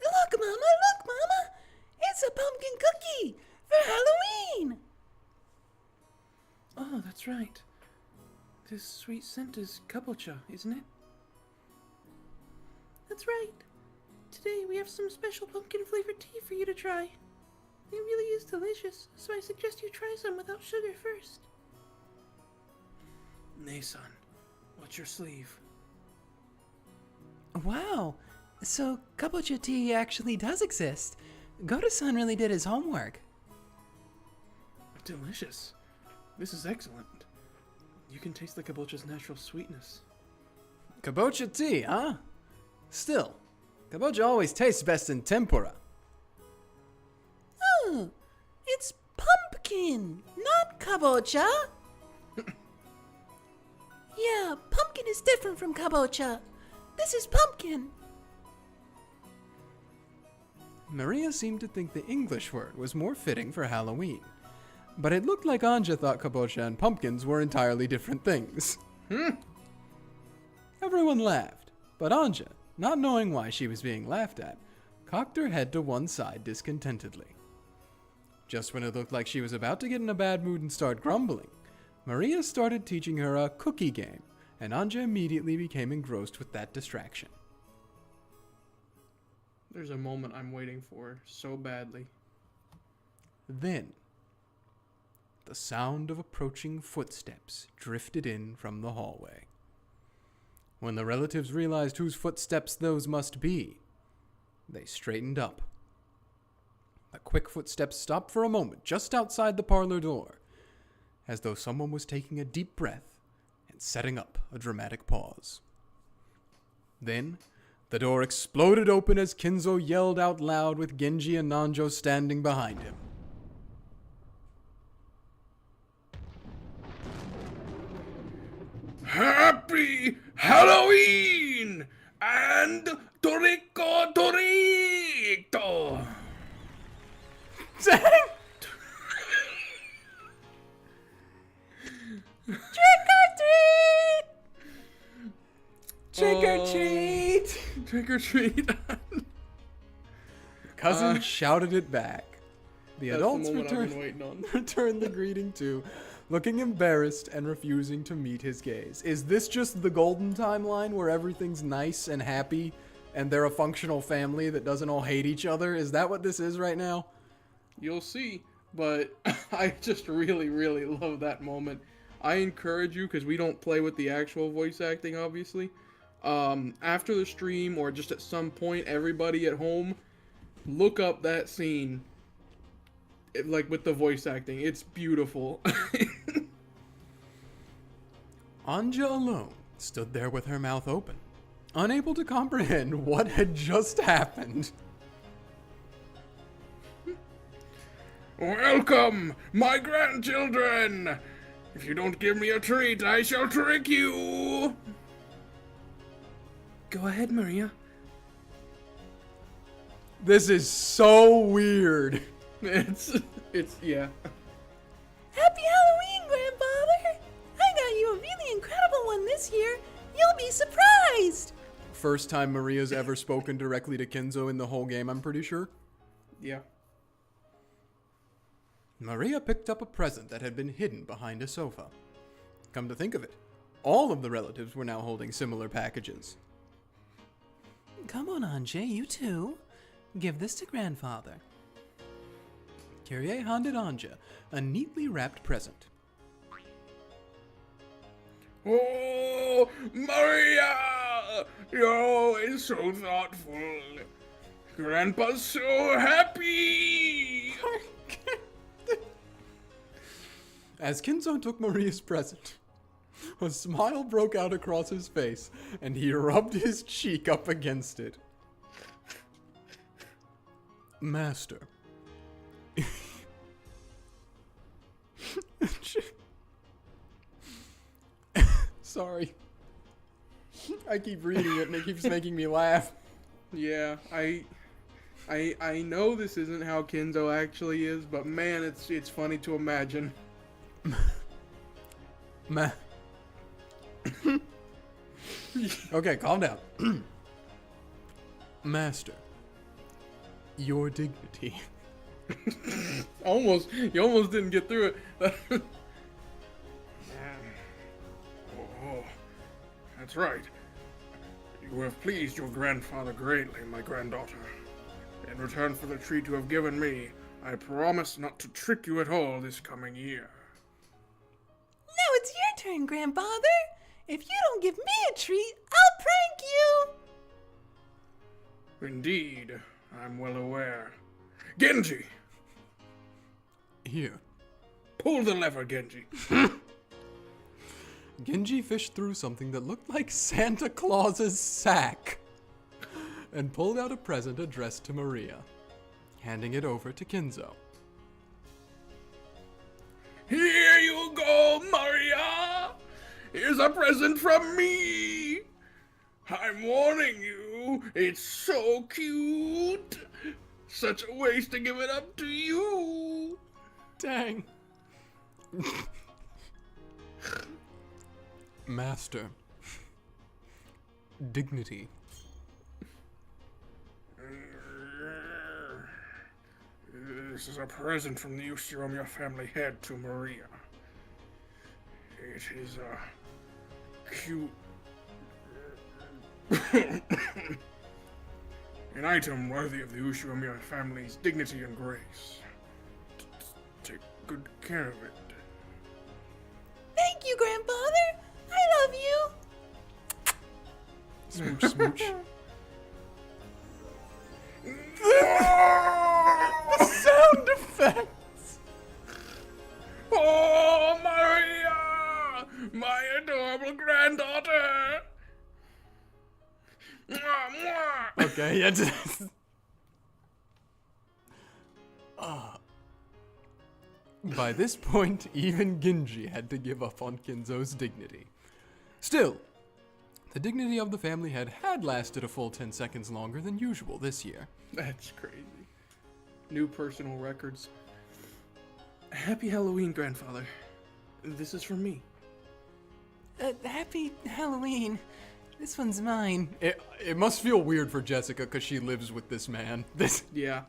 Look, Mama! Look, Mama! It's a pumpkin cookie for Halloween! Oh, that's right. This sweet scent is kabocha, isn't it? That's right. Today we have some special pumpkin flavored tea for you to try. It really is delicious, so I suggest you try some without sugar first. Nissan, what's your sleeve? Wow! So, kabocha tea actually does exist. Goda-san really did his homework. Delicious. This is excellent. You can taste the kabocha's natural sweetness. Kabocha tea, huh? Still, kabocha always tastes best in tempura. Oh, it's pumpkin, not kabocha. Yeah, pumpkin is different from kabocha. This is pumpkin. Maria seemed to think the English word was more fitting for Halloween. But it looked like Ange thought kabocha and pumpkins were entirely different things. Everyone laughed, but Ange, not knowing why she was being laughed at, cocked her head to one side discontentedly. Just when it looked like she was about to get in a bad mood and start grumbling, Maria started teaching her a cookie game, and Ange immediately became engrossed with that distraction. There's a moment I'm waiting for so badly. Then, the sound of approaching footsteps drifted in from the hallway. When the relatives realized whose footsteps those must be, they straightened up. The quick footsteps stopped for a moment just outside the parlor door, as though someone was taking a deep breath and setting up a dramatic pause. Then, the door exploded open as Kinzo yelled out loud with Genji and Nanjo standing behind him. Happy Halloween! And Toriko Torito! Dang! Trick or treat! Trick or treat! Cousin shouted it back. The That's adults the moment I've been returned, waiting on. returned the greeting too, looking embarrassed and refusing to meet his gaze. Is this just the golden timeline where everything's nice and happy and they're a functional family that doesn't all hate each other? Is that what this is right now? You'll see, but I just really, really love that moment I encourage you, because we don't play with the actual voice acting, obviously. After the stream, or just at some point, everybody at home, look up that scene, like with the voice acting. It's beautiful. Ange alone stood there with her mouth open, unable to comprehend what had just happened. Welcome, my grandchildren! If you don't give me a treat, I shall trick you! Go ahead, Maria. This is so weird. It's, yeah. Happy Halloween, Grandfather! I got you a really incredible one this year. You'll be surprised! First time Maria's ever spoken directly to Kinzo in the whole game, I'm pretty sure. Yeah. Maria picked up a present that had been hidden behind a sofa. Come to think of it, all of the relatives were now holding similar packages. Come on, Ange, you too. Give this to Grandfather. Kyrie handed Ange a neatly wrapped present. Oh, Maria! You're always so thoughtful. Grandpa's so happy! As Kinzo took Maria's present, a smile broke out across his face, and he rubbed his cheek up against it. Master. Sorry. I keep reading it and it keeps making me laugh. Yeah, I know this isn't how Kinzo actually is, but man, it's funny to imagine. Okay, calm down. Master, your dignity. You almost didn't get through it. Oh, that's right. You have pleased your grandfather greatly, my granddaughter. In return for the treat you have given me, I promise not to trick you at all this coming year. Now it's your turn, Grandfather. If you don't give me a treat, I'll prank you. Indeed, I'm well aware. Genji! Here. Pull the lever, Genji. Genji fished through something that looked like Santa Claus's sack and pulled out a present addressed to Maria, handing it over to Kinzo. Here you go, Maria! Here's a present from me! I'm warning you, it's so cute! Such a waste to give it up to you! Dang. Master. Dignity. This is a present from the Ushiromya family head to Maria. It is a cute... an item worthy of the Ushiromya family's dignity and grace. Take good care of it. Thank you, Grandfather. I love you. Smooch, smooch. The Sound effects! Oh, Maria! My adorable granddaughter! Mwah, mwah. Okay, yeah. By this point, even Genji had to give up on Kinzo's dignity. Still, the dignity of the family head had lasted a full 10 seconds longer than usual this year. That's crazy. New personal records. Happy Halloween, Grandfather. This is from me. Happy Halloween. This one's mine. It must feel weird for Jessica because she lives with this man. Yeah.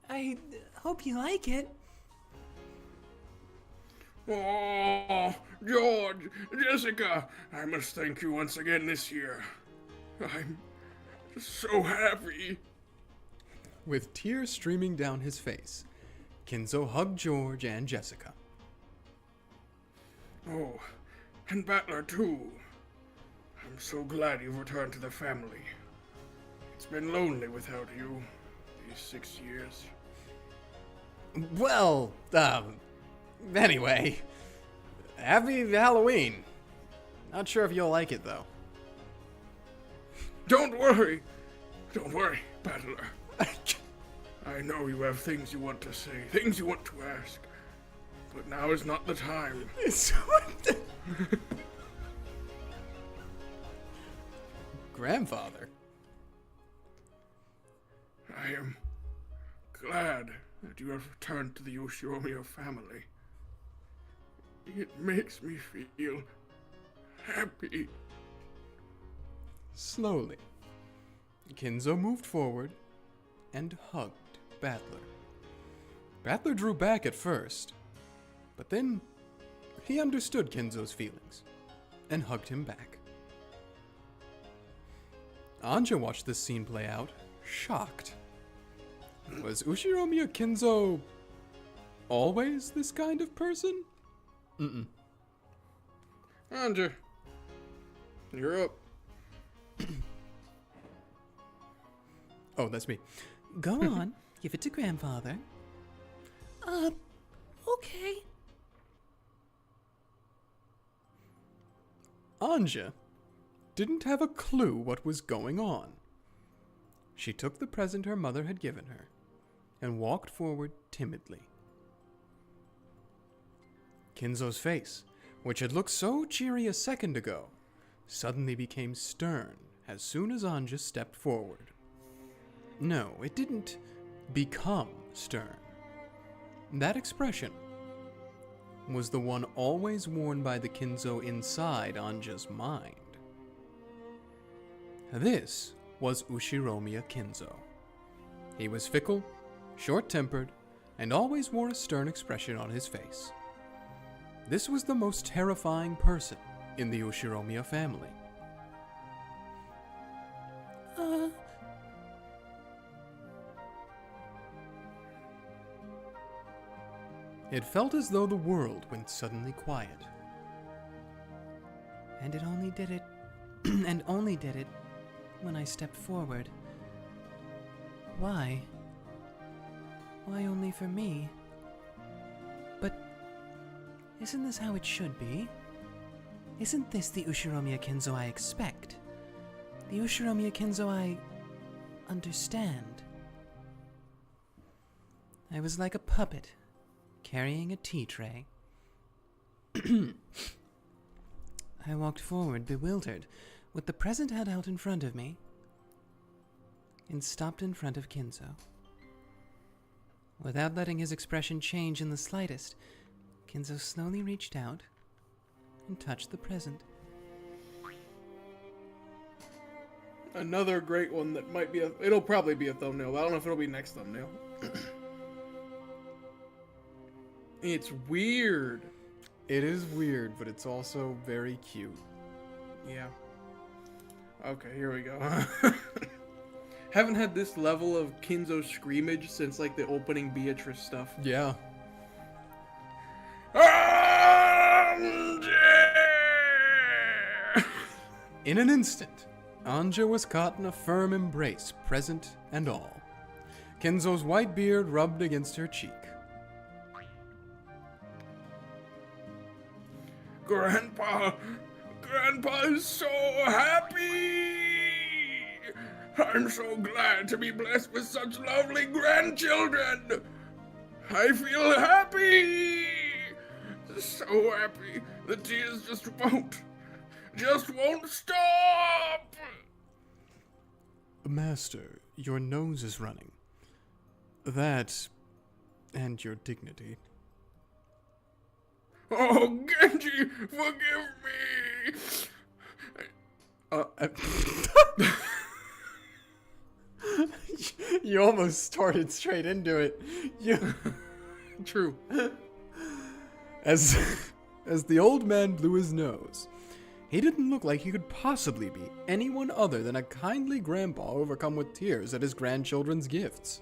I hope you like it. Oh, George, Jessica, I must thank you once again this year. I'm so happy. With tears streaming down his face, Kinzo hugged George and Jessica. Oh, and Battler too. I'm so glad you've returned to the family. It's been lonely without you these 6 years. Well, anyway. Happy Halloween. Not sure if you'll like it, though. Don't worry, Battler. I know you have things you want to say, things you want to ask, but now is not the time. Grandfather. I am glad that you have returned to the Yoshiromio family. It makes me feel happy. Slowly, Kinzo moved forward and hugged Battler. Battler drew back at first, but then he understood Kinzo's feelings and hugged him back. Ange watched this scene play out, shocked. Was Ushiromiya Kinzo always this kind of person? Ange, you're up. Oh, that's me. Go on, give it to Grandfather. Okay. Ange didn't have a clue what was going on. She took the present her mother had given her and walked forward timidly. Kinzo's face, which had looked so cheery a second ago, suddenly became stern as soon as Ange stepped forward. No, it didn't become stern. That expression was the one always worn by the Kinzo inside Ange's mind. This was Ushiromiya Kinzo. He was fickle, short-tempered, and always wore a stern expression on his face. This was the most terrifying person in the Ushiromiya family. It felt as though the world went suddenly quiet. And it only did it, and only did it when I stepped forward. Why? Why only for me? But isn't this how it should be? Isn't this the Ushiromiya Kinzo I expect? The Ushiromiya Kinzo I understand? I was like a puppet, carrying a tea tray. I walked forward, bewildered, with the present held out in front of me, and stopped in front of Kinzo. Without letting his expression change in the slightest, Kinzo slowly reached out and touched the present. Another great one that might be it'll probably be a thumbnail, but I don't know if it'll be next thumbnail. It's weird. It is weird, but it's also very cute. Yeah. Okay, here we go. Haven't had this level of Kinzo screamage since like the opening Beatrice stuff. Yeah. Ange! In an instant, Ange was caught in a firm embrace, present and all. Kinzo's white beard rubbed against her cheek. Grandpa is so happy! I'm so glad to be blessed with such lovely grandchildren! I feel happy! So happy, the tears just won't stop! Master, your nose is running. That, and your dignity. Oh, Genji, forgive me! You almost started straight into it. True. As the old man blew his nose, he didn't look like he could possibly be anyone other than a kindly grandpa overcome with tears at his grandchildren's gifts.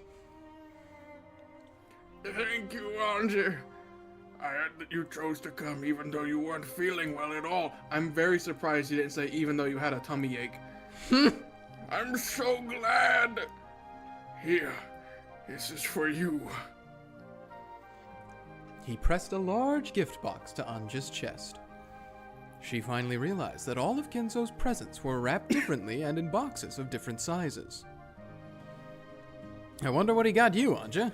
Thank you, Ange. I heard that you chose to come even though you weren't feeling well at all. I'm very surprised you didn't say even though you had a tummy ache. I'm so glad. Here, this is for you. He pressed a large gift box to Ange's chest. She finally realized that all of Kinzo's presents were wrapped differently and in boxes of different sizes. I wonder what he got you, Ange.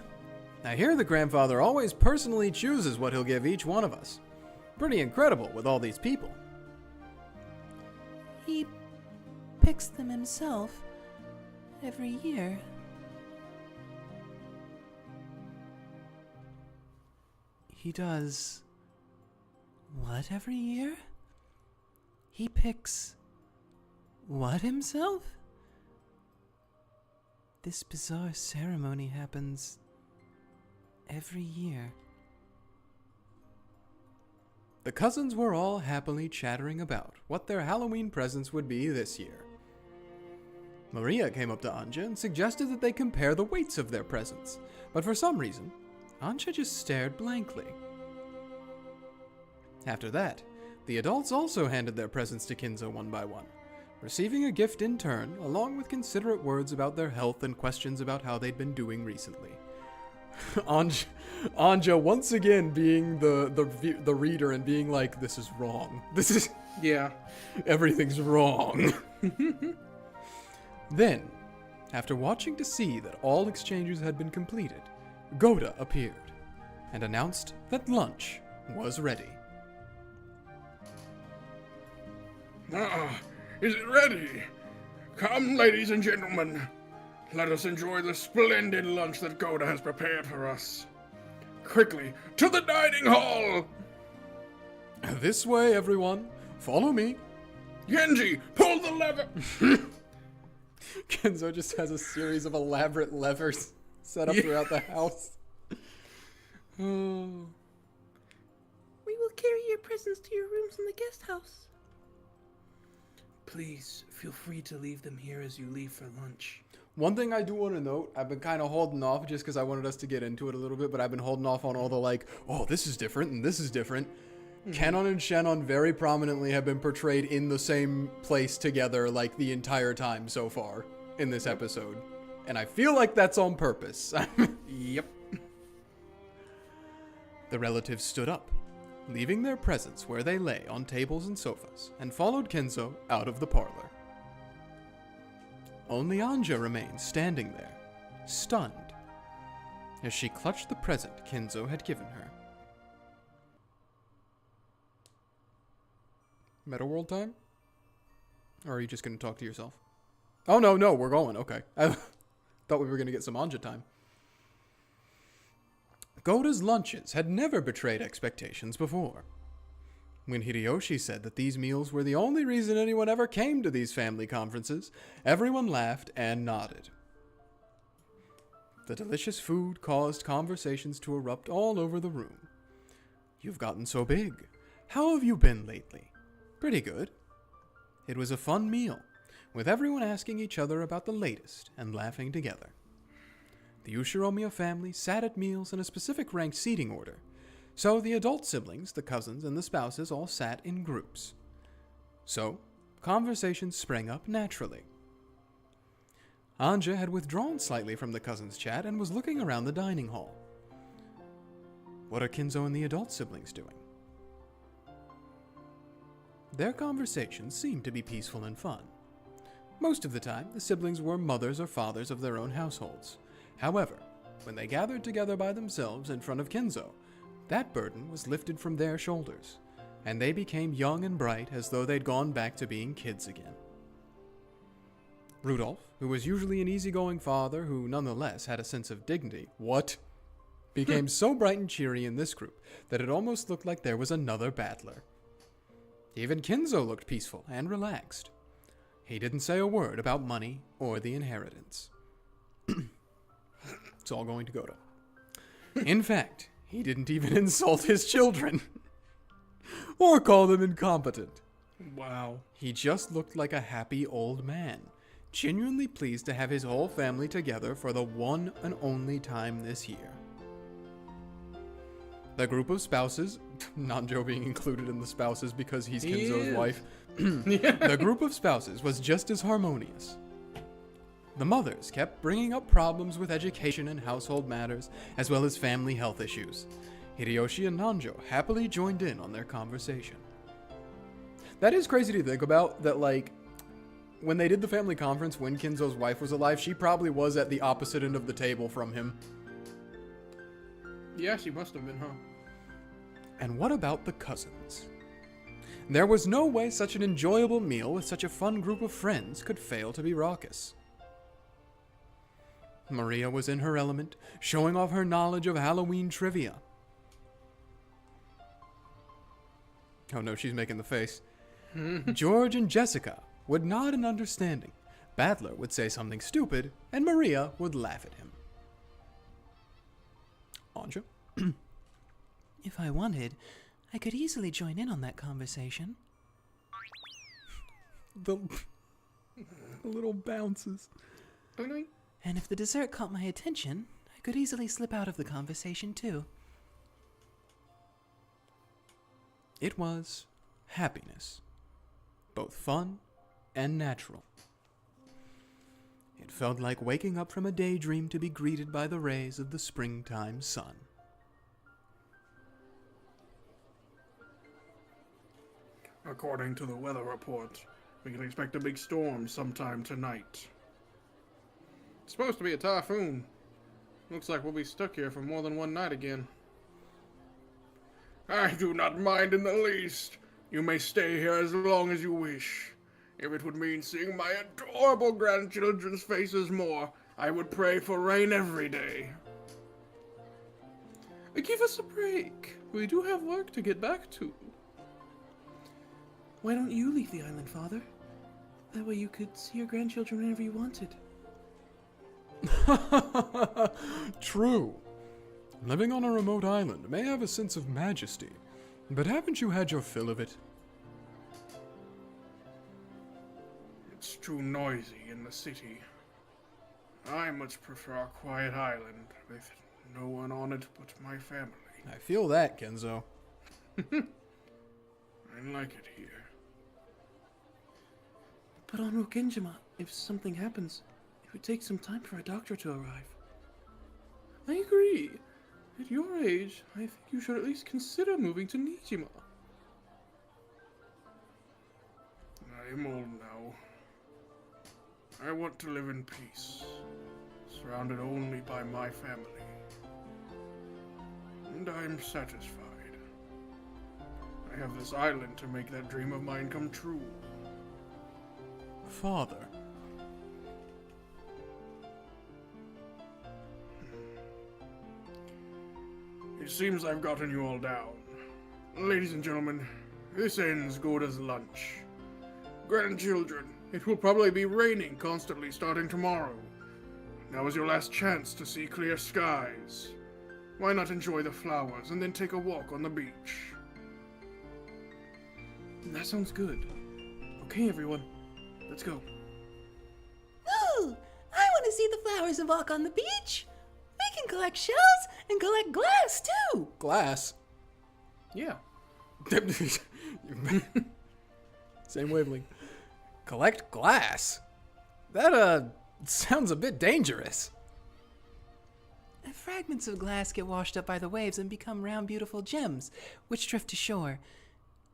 I hear the grandfather always personally chooses what he'll give each one of us. Pretty incredible with all these people. He picks them himself every year. He does what every year? He picks what himself? This bizarre ceremony happens every year. The cousins were all happily chattering about what their Halloween presents would be this year. Maria came up to Ange and suggested that they compare the weights of their presents, but for some reason, Ange just stared blankly. After that, the adults also handed their presents to Kinzo one by one, receiving a gift in turn, along with considerate words about their health and questions about how they'd been doing recently. Ange once again being the reader and being like, this is wrong. This is... Yeah. Everything's wrong. Then, after watching to see that all exchanges had been completed, Goda appeared and announced that lunch was ready. Is it ready? Come, ladies and gentlemen. Let us enjoy the splendid lunch that Goda has prepared for us. Quickly, to the dining hall! This way, everyone. Follow me. Genji, pull the lever! Kinzo just has a series of elaborate levers set up throughout the house. Oh. We will carry your presents to your rooms in the guest house. Please, feel free to leave them here as you leave for lunch. One thing I do want to note, I've been kind of holding off just because I wanted us to get into it a little bit, but I've been holding off on all the like, oh, this is different and this is different. Kenon and Shannon very prominently have been portrayed in the same place together like the entire time so far in this episode. And I feel like that's on purpose. Yep. The relatives stood up, leaving their presents where they lay on tables and sofas, and followed Kinzo out of the parlor. Only Ange remained standing there, stunned, as she clutched the present Kinzo had given her. Meta World time? Or are you just going to talk to yourself? Oh, no, we're going. Okay. I thought we were going to get some Ange time. Goda's lunches had never betrayed expectations before. When Hideyoshi said that these meals were the only reason anyone ever came to these family conferences, everyone laughed and nodded. The delicious food caused conversations to erupt all over the room. You've gotten so big. How have you been lately? Pretty good. It was a fun meal, with everyone asking each other about the latest and laughing together. The Ushiromiya family sat at meals in a specific ranked seating order, so the adult siblings, the cousins, and the spouses all sat in groups. So, conversations sprang up naturally. Ange had withdrawn slightly from the cousins' chat and was looking around the dining hall. What are Kinzo and the adult siblings doing? Their conversations seemed to be peaceful and fun. Most of the time, the siblings were mothers or fathers of their own households. However, when they gathered together by themselves in front of Kinzo, that burden was lifted from their shoulders, and they became young and bright as though they'd gone back to being kids again. Rudolph, who was usually an easygoing father who nonetheless had a sense of dignity, became so bright and cheery in this group that it almost looked like there was another battler. Even Kinzo looked peaceful and relaxed. He didn't say a word about money or the inheritance. It's all going to Goda. In fact, he didn't even insult his children or call them incompetent. Wow. He just looked like a happy old man, genuinely pleased to have his whole family together for the one and only time this year. The group of spouses, Nanjo being included in the spouses because he's He Kinzo's is. wife, the group of spouses was just as harmonious. The mothers kept bringing up problems with education and household matters, as well as family health issues. Hideyoshi and Nanjo happily joined in on their conversation. That is crazy to think about, that like, when they did the family conference when Kinzo's wife was alive, she probably was at the opposite end of the table from him. Yeah, she must have been, huh? And what about the cousins? There was no way such an enjoyable meal with such a fun group of friends could fail to be raucous. Maria was in her element, showing off her knowledge of Halloween trivia. Oh no, she's making the face. George and Jessica would nod in understanding. Badler would say something stupid, and Maria would laugh at him. Ange? If I wanted, I could easily join in on that conversation. The little bounces. Doing? And if the dessert caught my attention, I could easily slip out of the conversation too. It was happiness, both fun and natural. It felt like waking up from a daydream to be greeted by the rays of the springtime sun. According to the weather report, we can expect a big storm sometime tonight. It's supposed to be a typhoon. Looks like we'll be stuck here for more than one night again. I do not mind in the least. You may stay here as long as you wish. If it would mean seeing my adorable grandchildren's faces more, I would pray for rain every day. Give us a break. We do have work to get back to. Why don't you leave the island, Father? That way you could see your grandchildren whenever you wanted. True. Living on a remote island may have a sense of majesty, but haven't you had your fill of it? It's too noisy in the city. I much prefer a quiet island with no one on it but my family. I feel that, Kenzo. I like it here. But on Rokenjima, if something happens, it would take some time for a doctor to arrive. I agree. At your age, I think you should at least consider moving to Nijima. I'm old now. I want to live in peace, surrounded only by my family. And I'm satisfied. I have this island to make that dream of mine come true. Father. It seems I've gotten you all down. Ladies and gentlemen, this ends good as lunch. Grandchildren, it will probably be raining constantly starting tomorrow. Now is your last chance to see clear skies. Why not enjoy the flowers and then take a walk on the beach? That sounds good. Okay, everyone, let's go. Ooh, I want to see the flowers and walk on the beach. We can collect shells and collect glass too. Glass? Yeah. Same wavelength. Collect glass? That, sounds a bit dangerous. Fragments of glass get washed up by the waves and become round, beautiful gems, which drift to shore.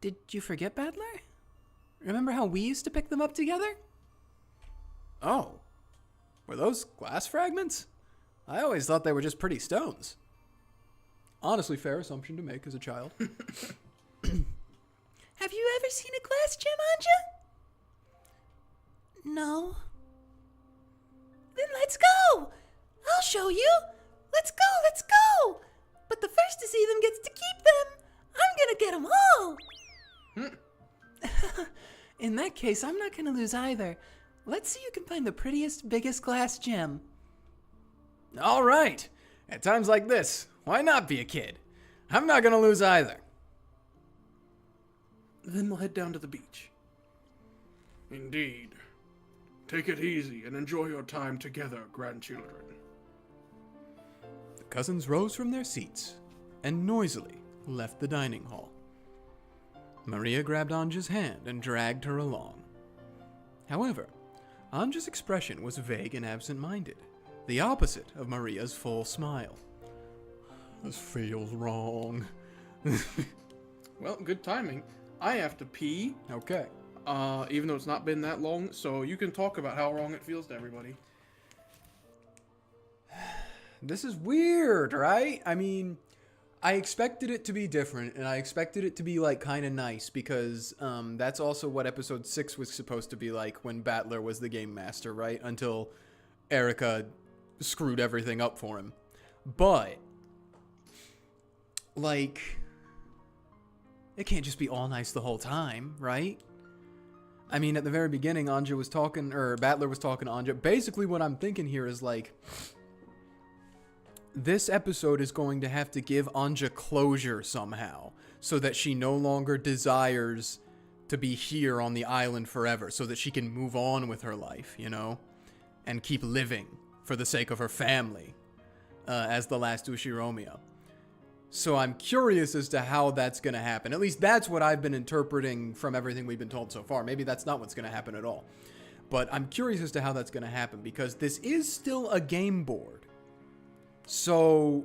Did you forget, Badler? Remember how we used to pick them up together? Oh. Were those glass fragments? I always thought they were just pretty stones. Honestly, fair assumption to make as a child. Have you ever seen a glass gem, Ange? No. Then let's go! I'll show you! Let's go, let's go! But the first to see them gets to keep them! I'm gonna get them all! In that case, I'm not gonna lose either. Let's see who can find the prettiest, biggest glass gem. All right. At times like this, why not be a kid? I'm not gonna lose either. Then we'll head down to the beach. Indeed. Take it easy and enjoy your time together, grandchildren. The cousins rose from their seats and noisily left the dining hall. Maria grabbed Ange's hand and dragged her along. However, Ange's expression was vague and absent-minded, the opposite of Maria's full smile. This feels wrong. Well, good timing. I have to pee, Okay. even though it's not been that long, so you can talk about how wrong it feels to everybody. This is weird, right? I mean, I expected it to be different, and I expected it to be, like, kind of nice, because that's also what episode 6 was supposed to be like when Battler was the game master, right? Until Erica screwed everything up for him. But, like, it can't just be all nice the whole time, right? I mean, at the very beginning, Battler was talking to Ange. Basically, what I'm thinking here is, like, this episode is going to have to give Ange closure somehow, so that she no longer desires to be here on the island forever, so that she can move on with her life, you know, and keep living for the sake of her family, as the last Ushiromiya. So I'm curious as to how that's going to happen. At least that's what I've been interpreting from everything we've been told so far. Maybe that's not what's going to happen at all. But I'm curious as to how that's going to happen, because this is still a game board. So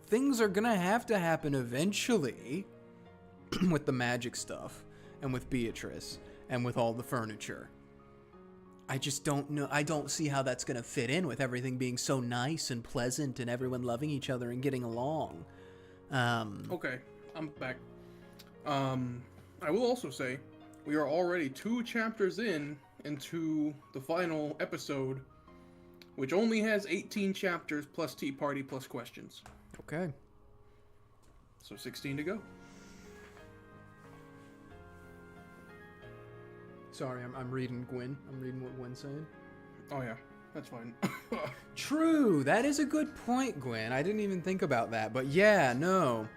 things are going to happen eventually with the magic stuff and with Beatrice and with all the furniture. I just don't know. I don't see how that's going to fit in with everything being so nice and pleasant and everyone loving each other and getting along. Okay, I'm back. I will also say, we are already 2 chapters into the final episode, which only has 18 chapters plus Tea Party plus questions. Okay. So 16 to go. Sorry, I'm reading Gwen. I'm reading what Gwen's saying. Oh yeah, that's fine. True, that is a good point, Gwen. I didn't even think about that, but yeah, no.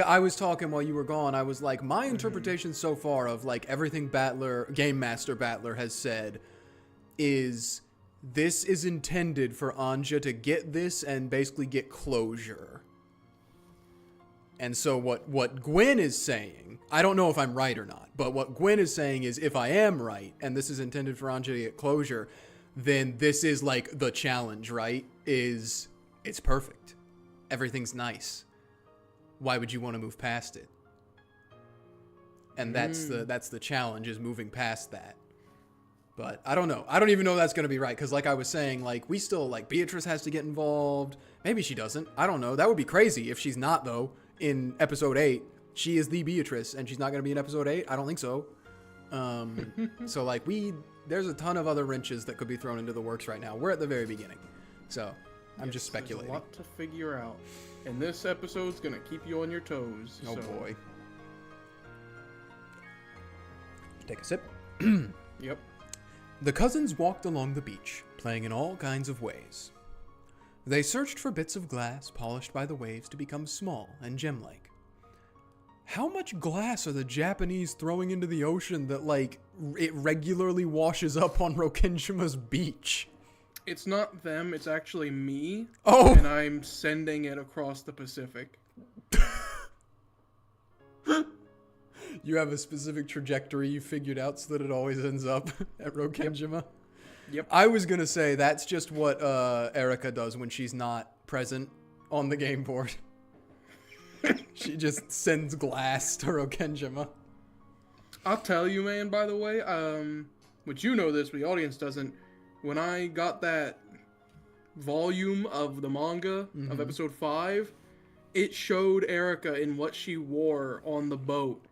I was talking while you were gone. I was like, my interpretation so far of like everything Game Master Battler has said is this is intended for Ange to get this and basically get closure. And so what Gwen is saying, I don't know if I'm right or not, but what Gwen is saying is if I am right, and this is intended for Ange to get closure, then this is like the challenge, right? It's perfect. Everything's nice. Why would you want to move past it? And that's the challenge, is moving past that. But I don't know. I don't even know that's going to be right. Because like I was saying, like we still, like Beatrice has to get involved. Maybe she doesn't. I don't know. That would be crazy if she's not, though, in episode 8. She is the Beatrice and she's not going to be in episode 8. I don't think so. So like there's a ton of other wrenches that could be thrown into the works right now. We're at the very beginning. So I'm just speculating. There's a lot to figure out. And this episode's going to keep you on your toes. Oh boy. Take a sip. Yep. The cousins walked along the beach, playing in all kinds of ways. They searched for bits of glass polished by the waves to become small and gem-like. How much glass are the Japanese throwing into the ocean that, like, it regularly washes up on Rokenshima's beach? It's not them, it's actually me. Oh! And I'm sending it across the Pacific. You have a specific trajectory you figured out so that it always ends up at Rokenjima? Yep. I was going to say that's just what Erica does when she's not present on the game board. She just sends glass to Rokenjima. I'll tell you, man, by the way, which you know this, but the audience doesn't. When I got that volume of the manga of episode 5, it showed Erica in what she wore on the boat.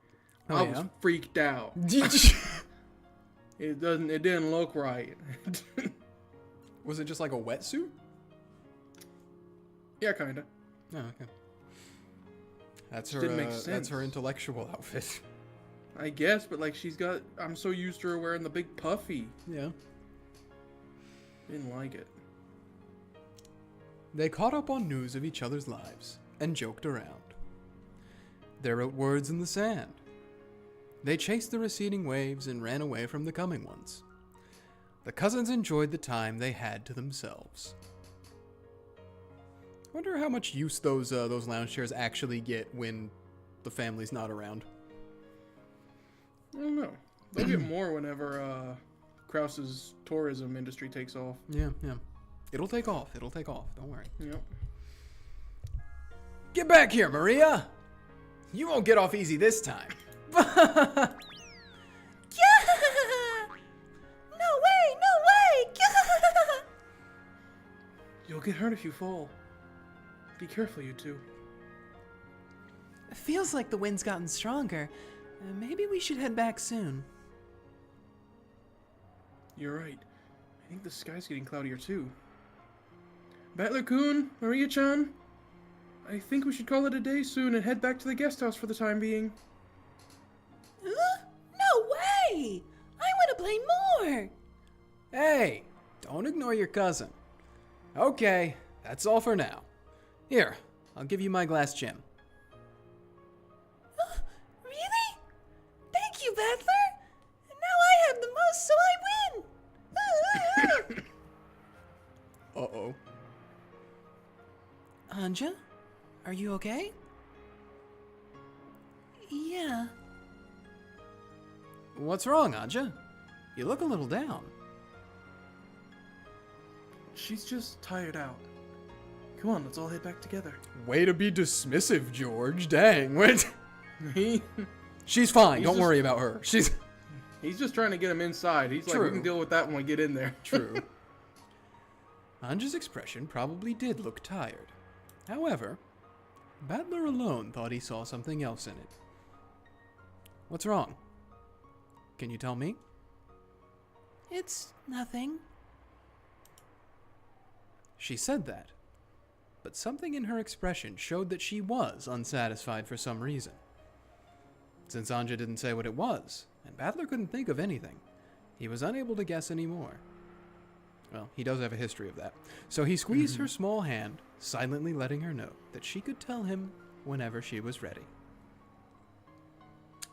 Oh, I was freaked out. It didn't look right. Was it just like a wetsuit? Yeah, kinda. Oh, okay. That's her. Didn't make That's sense. her intellectual outfit. I guess, but like I'm so used to her wearing the big puffy. Yeah. Didn't like it. They caught up on news of each other's lives and joked around. They wrote words in the sand. They chased the receding waves and ran away from the coming ones. The cousins enjoyed the time they had to themselves. Wonder how much use those lounge chairs actually get when the family's not around. I don't know. They'll get more whenever Krause's tourism industry takes off. Yeah. It'll take off. Don't worry. Yep. Get back here, Maria! You won't get off easy this time. Yeah! No way! Yeah! You'll get hurt if you fall. Be careful, you two. It feels like the wind's gotten stronger. Maybe we should head back soon. You're right. I think the sky's getting cloudier too. Battler-kun, Maria-chan, I think we should call it a day soon and head back to the guest house for the time being. No way! I want to play more! Hey, don't ignore your cousin. Okay, that's all for now. Here, I'll give you my glass gem. Really? Thank you, Battler! And now I have the most, so I win! Uh-oh. Ange? Are you okay? Yeah. What's wrong, Ange? You look a little down. She's just tired out. Come on, let's all head back together. Way to be dismissive, George. Dang, what? He, She's fine. He's Don't just- worry about her. She's... he's just trying to get him inside. He's like, we True. can deal with that when we get in there. True. Ange's expression probably did look tired. However, Battler alone thought he saw something else in it. What's wrong? Can you tell me? It's nothing. She said that, but something in her expression showed that she was unsatisfied for some reason. Since Ange didn't say what it was, and Battler couldn't think of anything, he was unable to guess any more. Well, he does have a history of that. So he squeezed her small hand, silently letting her know that she could tell him whenever she was ready.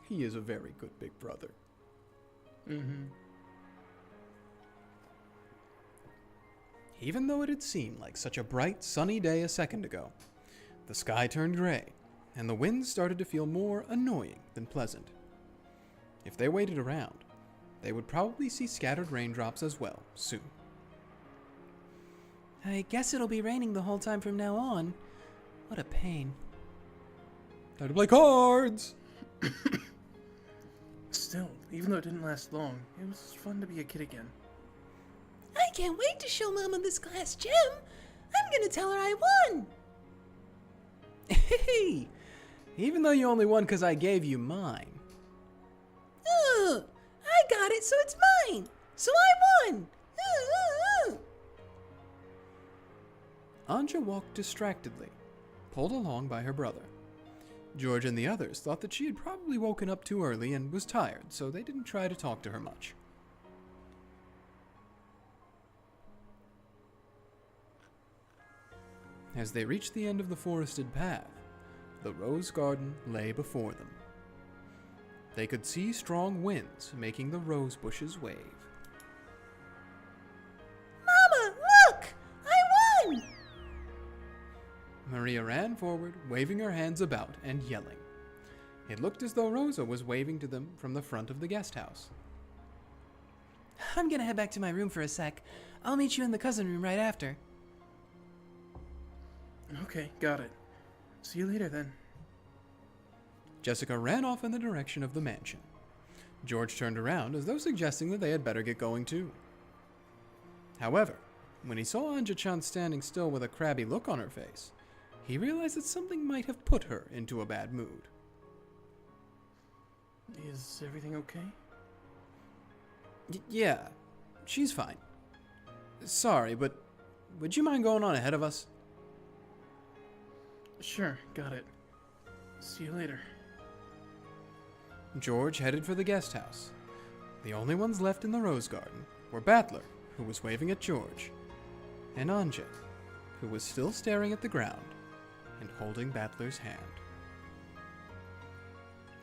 He is a very good big brother. Mm-hmm. Even though it had seemed like such a bright, sunny day a second ago, the sky turned gray, and the wind started to feel more annoying than pleasant. If they waited around, they would probably see scattered raindrops as well, soon. I guess it'll be raining the whole time from now on. What a pain. Time to play cards! Still, even though it didn't last long, it was fun to be a kid again. I can't wait to show Mama this glass gem. I'm gonna tell her I won. Hey! Even though you only won because I gave you mine. I got it, so it's mine. So I won. Ange walked distractedly, pulled along by her brother. George and the others thought that she had probably woken up too early and was tired, so they didn't try to talk to her much. As they reached the end of the forested path, the rose garden lay before them. They could see strong winds making the rose bushes wave. Mama, look! I won! Maria ran forward, waving her hands about and yelling. It looked as though Rosa was waving to them from the front of the guest house. I'm gonna head back to my room for a sec. I'll meet you in the cousin room right after. Okay, got it. See you later then. Jessica ran off in the direction of the mansion. George turned around as though suggesting that they had better get going too. However, when he saw Ange-chan standing still with a crabby look on her face, he realized that something might have put her into a bad mood. Is everything okay? Yeah, she's fine. Sorry, but would you mind going on ahead of us? Sure, got it. See you later. George headed for the guest house. The only ones left in the rose garden were Battler, who was waving at George, and Ange, who was still staring at the ground and holding Battler's hand.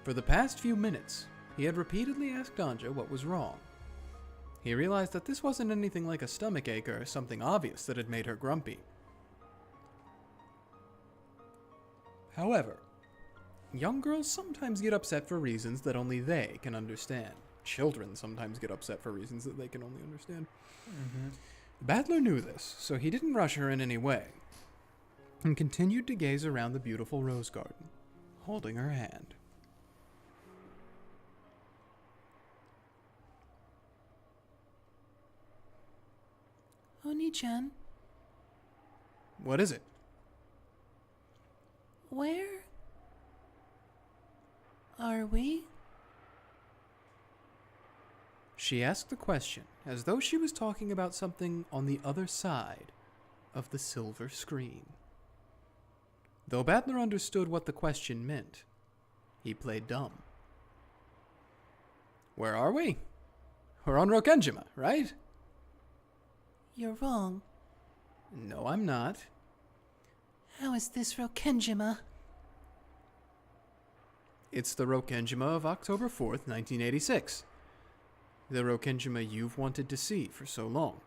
For the past few minutes, he had repeatedly asked Ange what was wrong. He realized that this wasn't anything like a stomachache or something obvious that had made her grumpy. However, young girls sometimes get upset for reasons that only they can understand. Children sometimes get upset for reasons that they can only understand. Battler knew this, so he didn't rush her in any way, and continued to gaze around the beautiful rose garden, holding her hand. Oni-chan, What is it? where are we? She asked the question as though she was talking about something on the other side of the silver screen. Though Battler understood what the question meant, he played dumb. Where are we? We're on Rokenjima, right? You're wrong. No, I'm not. How is this Rokenjima? It's the Rokenjima of October 4th, 1986. The Rokenjima you've wanted to see for so long.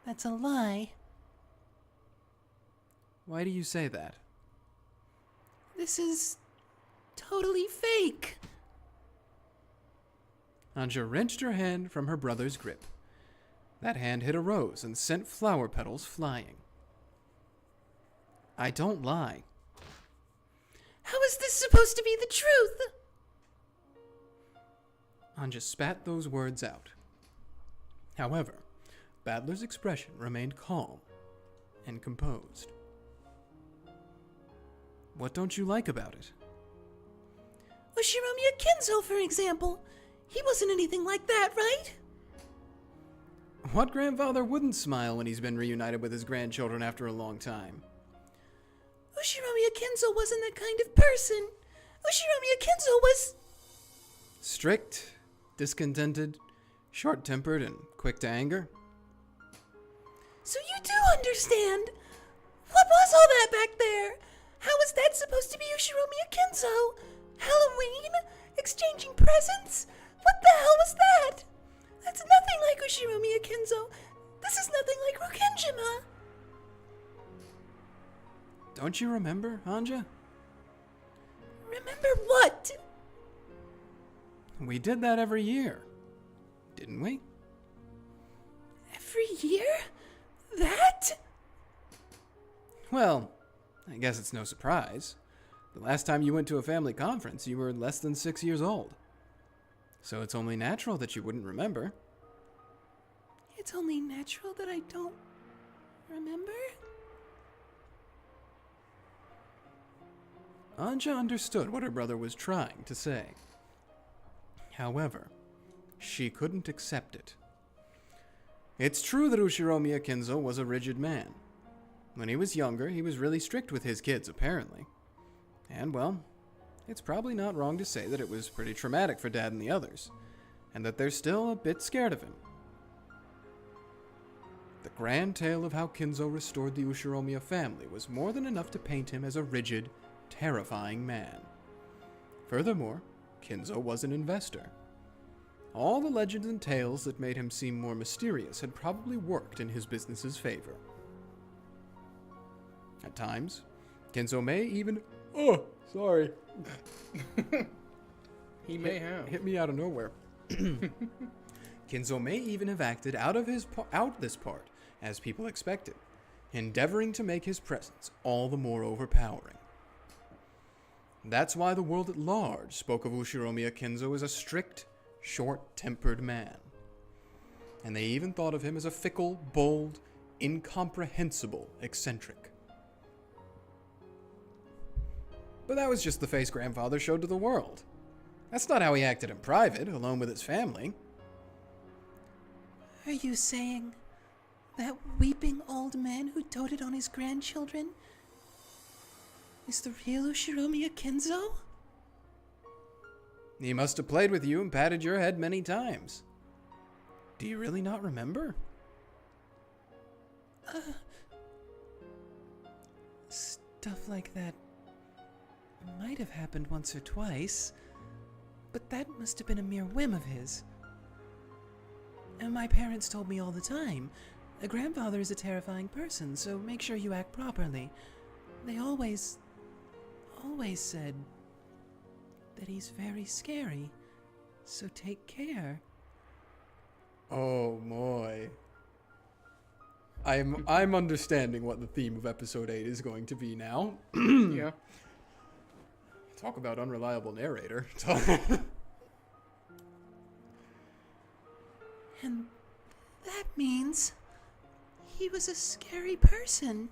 That's a lie. Why do you say that? This is totally fake. Ange wrenched her hand from her brother's grip. That hand hit a rose and sent flower petals flying. I don't lie. How is this supposed to be the truth? Ange spat those words out. However, Battler's expression remained calm and composed. What don't you like about it? Ushiromiya Kinzo, for example. He wasn't anything like that, right? What grandfather wouldn't smile when he's been reunited with his grandchildren after a long time? Ushiromiya Kinzo wasn't that kind of person. Ushiromiya Kinzo was... Strict, discontented, short-tempered, and quick to anger? So you do understand. What was all that back there? How was that supposed to be Ushiromiya Kinzo? Halloween? Exchanging presents? What the hell was that? That's nothing like Ushiromiya Kinzo. This is nothing like Rokenjima. Don't you remember, Ange? Remember what? We did that every year, didn't we? Every year? That? Well, I guess it's no surprise. The last time you went to a family conference, you were less than 6 years old. So it's only natural that you wouldn't remember. It's only natural that I don't remember? Ange understood what her brother was trying to say. However, she couldn't accept it. It's true that Ushiromiya Kinzo was a rigid man. When he was younger, he was really strict with his kids, apparently. And, well, it's probably not wrong to say that it was pretty traumatic for Dad and the others, and that they're still a bit scared of him. The grand tale of how Kinzo restored the Ushiromiya family was more than enough to paint him as a rigid, terrifying man. Furthermore, Kinzo was an investor. All the legends and tales that made him seem more mysterious had probably worked in his business's favor. At times, Kinzo may even... Oh, sorry. He may have. Hit me out of nowhere. Kinzo may even have acted out this part, as people expected, endeavoring to make his presence all the more overpowering. That's why the world at large spoke of Ushiromiya Kinzo as a strict, short-tempered man. And they even thought of him as a fickle, bold, incomprehensible eccentric. But that was just the face grandfather showed to the world. That's not how he acted in private, alone with his family. Are you saying that weeping old man who doted on his grandchildren is the real Ushiromiya Kinzo? He must have played with you and patted your head many times. Do you really not remember? Stuff like that might have happened once or twice, but that must have been a mere whim of his. And my parents told me all the time, a grandfather is a terrifying person, so make sure you act properly. They always said that he's very scary, so take care. Oh, boy. I'm understanding what the theme of episode 8 is going to be now. Yeah. Talk about unreliable narrator. And that means he was a scary person.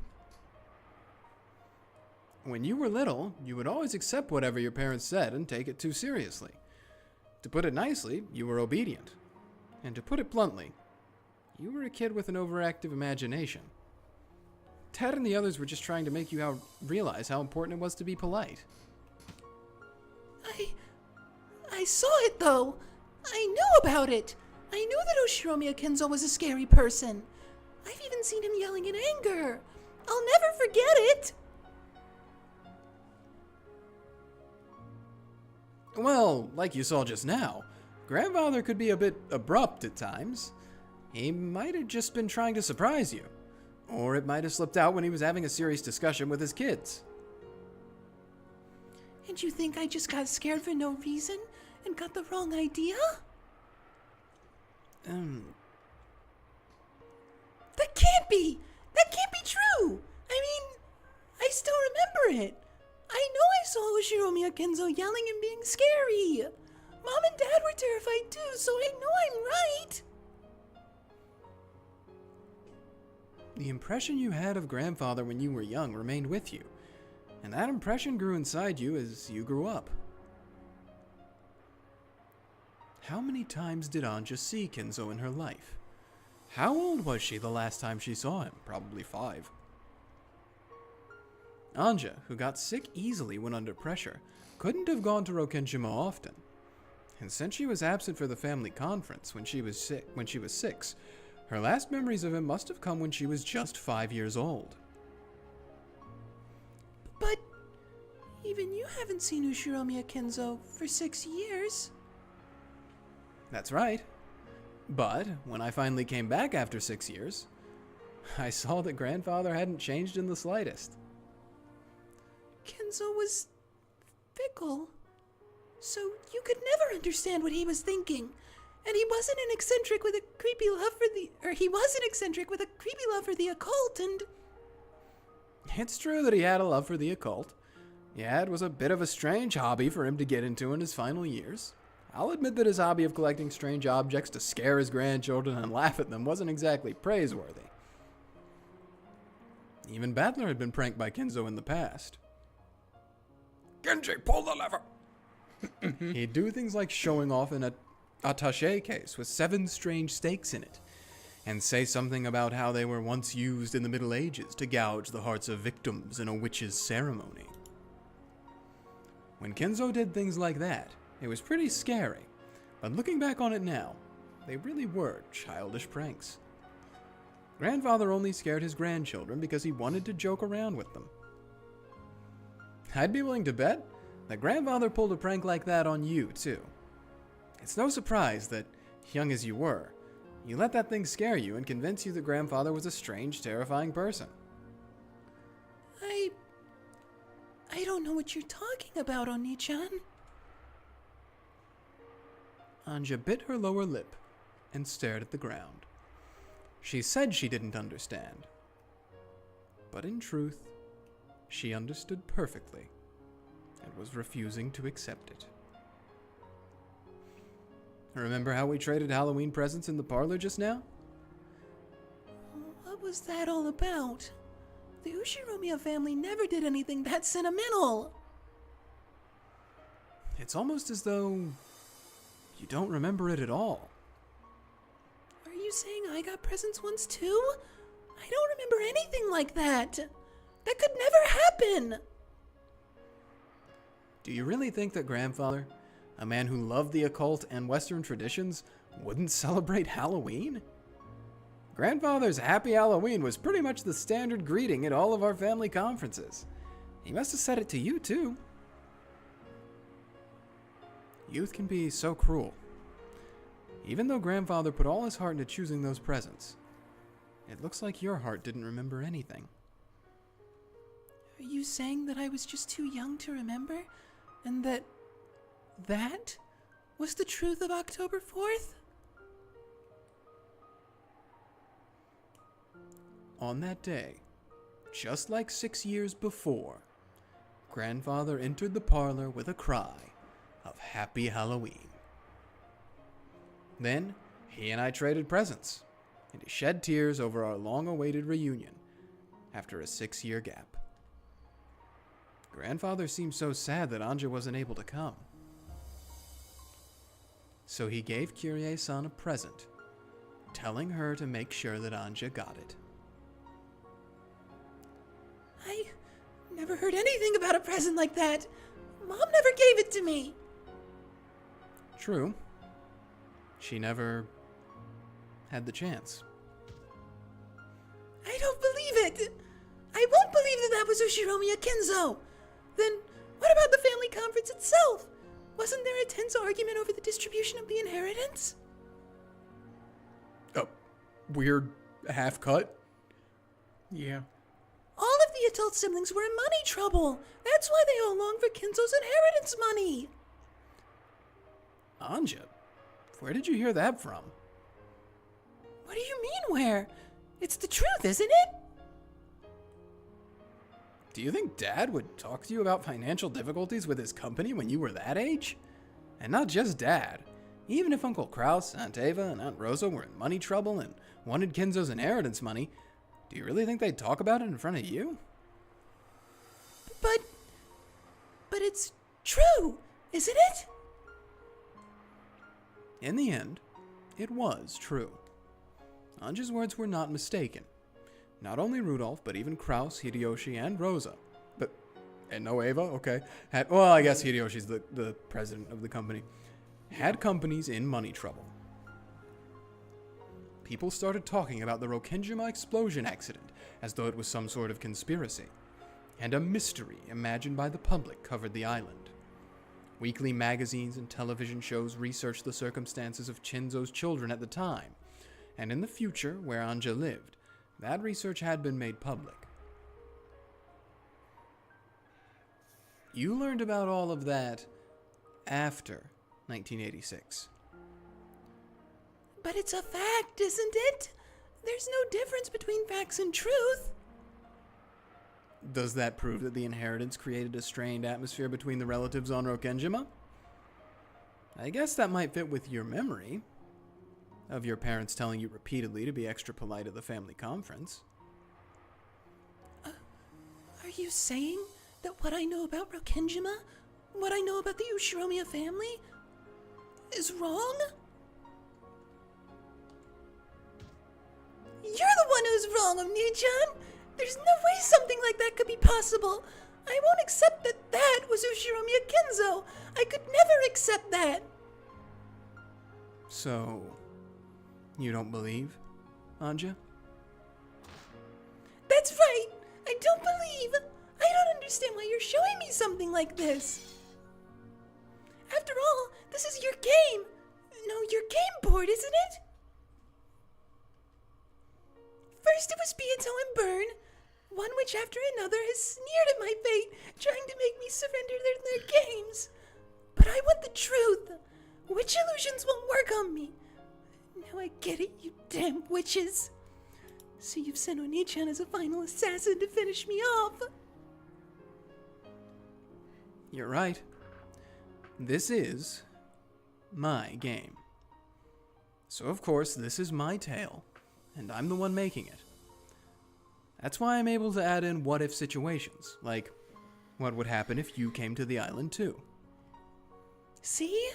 When you were little, you would always accept whatever your parents said and take it too seriously. To put it nicely, you were obedient. And to put it bluntly, you were a kid with an overactive imagination. Ted and the others were just trying to make you realize how important it was to be polite. I saw it, though. I knew about it. I knew that Oshiromiya Kenzo was a scary person. I've even seen him yelling in anger. I'll never forget it. Well, like you saw just now, Grandfather could be a bit abrupt at times. He might have just been trying to surprise you. Or it might have slipped out when he was having a serious discussion with his kids. And you think I just got scared for no reason and got the wrong idea? That can't be! That can't be true! I mean, I still remember it. I know I saw Oshiromiya Kenzo yelling and being scary. Mom and Dad were terrified too, so I know I'm right. The impression you had of Grandfather when you were young remained with you, and that impression grew inside you as you grew up. How many times did Ange see Kenzo in her life? How old was she the last time she saw him? Probably 5. Ange, who got sick easily when under pressure, couldn't have gone to Rokenshima often. And since she was absent for the family conference when she was 6, her last memories of him must have come when she was just 5 years old. But even you haven't seen Oshiromiya Kenzo for 6 years. That's right. But when I finally came back after 6 years, I saw that Grandfather hadn't changed in the slightest. Kenzo was fickle, so you could never understand what he was thinking. And he wasn't an eccentric with a creepy love for the occult, and It's true that he had a love for the occult. Yeah, it was a bit of a strange hobby for him to get into in his final years. I'll admit that his hobby of collecting strange objects to scare his grandchildren and laugh at them wasn't exactly praiseworthy. Even Battler had been pranked by Kenzo in the past. Genji, pull the lever! He'd do things like showing off in a attaché case with 7 strange stakes in it, and say something about how they were once used in the Middle Ages to gouge the hearts of victims in a witch's ceremony. When Kenzo did things like that, it was pretty scary, but looking back on it now, they really were childish pranks. Grandfather only scared his grandchildren because he wanted to joke around with them. I'd be willing to bet that Grandfather pulled a prank like that on you, too. It's no surprise that, young as you were, you let that thing scare you and convince you that Grandfather was a strange, terrifying person. I don't know what you're talking about, Oni-chan. Ange bit her lower lip and stared at the ground. She said she didn't understand. But in truth, she understood perfectly and was refusing to accept it. Remember how we traded Halloween presents in the parlor just now? What was that all about? The Ushiromiya family never did anything that sentimental. It's almost as though you don't remember it at all. Are you saying I got presents once too? I don't remember anything like that. That could never happen. Do you really think that Grandfather, a man who loved the occult and Western traditions, wouldn't celebrate Halloween? Grandfather's Happy Halloween was pretty much the standard greeting at all of our family conferences. He must have said it to you, too. Youth can be so cruel. Even though Grandfather put all his heart into choosing those presents, it looks like your heart didn't remember anything. Are Are you saying that I was just too young to remember? And that was the truth of October 4th? On that day, just like 6 years before, Grandfather entered the parlor with a cry of Happy Halloween. Then, he and I traded presents, and he shed tears over our long-awaited reunion after a 6-year gap. Grandfather seemed so sad that Ange wasn't able to come. So he gave Kyrie-san a present, telling her to make sure that Ange got it. I never heard anything about a present like that. Mom never gave it to me. True. She never had the chance. I don't believe it. I won't believe that was Ushiromiya Kenzo. Then what about the family conference itself? Wasn't there a tense argument over the distribution of the inheritance? Oh, weird half cut? Yeah. All of the adult siblings were in money trouble. That's why they all long for Kenzo's inheritance money. Ange, where did you hear that from? What do you mean where? It's the truth, isn't it? Do you think Dad would talk to you about financial difficulties with his company when you were that age? And not just Dad. Even if Uncle Kraus, Aunt Eva, and Aunt Rosa were in money trouble and wanted Kenzo's inheritance money, do you really think they'd talk about it in front of you? But it's true, isn't it? In the end, it was true. Ange's words were not mistaken. Not only Rudolph, but even Kraus, Hideyoshi, and Rosa. And no Eva, okay. Well, I guess Hideyoshi's the president of the company. Had companies in money trouble. People started talking about the Rokenjima explosion accident as though it was some sort of conspiracy. And a mystery imagined by the public covered the island. Weekly magazines and television shows researched the circumstances of Chinzo's children at the time. And in the future, where Ange lived, that research had been made public. You learned about all of that after 1986. But it's a fact, isn't it? There's no difference between facts and truth. Does that prove that the inheritance created a strained atmosphere between the relatives on Rokenjima? I guess that might fit with your memory of your parents telling you repeatedly to be extra polite at the family conference. Are you saying that what I know about Rokenjima, what I know about the Ushiromiya family, is wrong? You're the one who's wrong, Oni-chan! There's no way something like that could be possible! I won't accept that was Ushiromiya Kenzo! I could never accept that! So, you don't believe, Ange? That's right! I don't believe! I don't understand why you're showing me something like this! After all, this is your game! No, your game board, isn't it? First it was Beato and Burn, one which after another has sneered at my fate, trying to make me surrender their games. But I want the truth. Witch illusions won't work on me. Now I get it, you damn witches. So you've sent Oni-chan as a final assassin to finish me off. You're right. This is my game. So of course, this is my tale, and I'm the one making it. That's why I'm able to add in what-if situations, like what would happen if you came to the island too. See?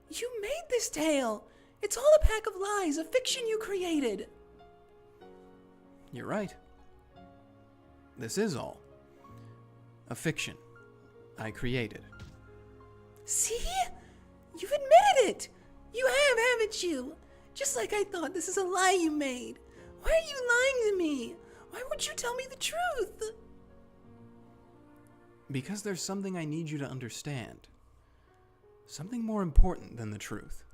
You made this tale. It's all a pack of lies, a fiction you created. You're right. This is all a fiction I created. See? You've admitted it. You have, haven't you? Just like I thought this is a lie you made. Why are you lying to me? Why won't you tell me the truth? Because there's something I need you to understand. Something more important than the truth.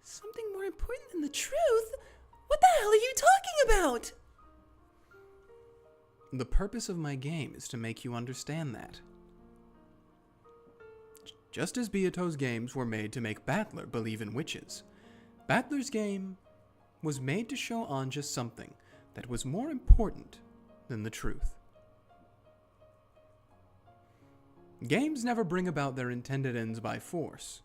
Something more important than the truth? What the hell are you talking about? The purpose of my game is to make you understand that. Just as Beato's games were made to make Battler believe in witches, Battler's game was made to show Ange something that was more important than the truth. Games never bring about their intended ends by force.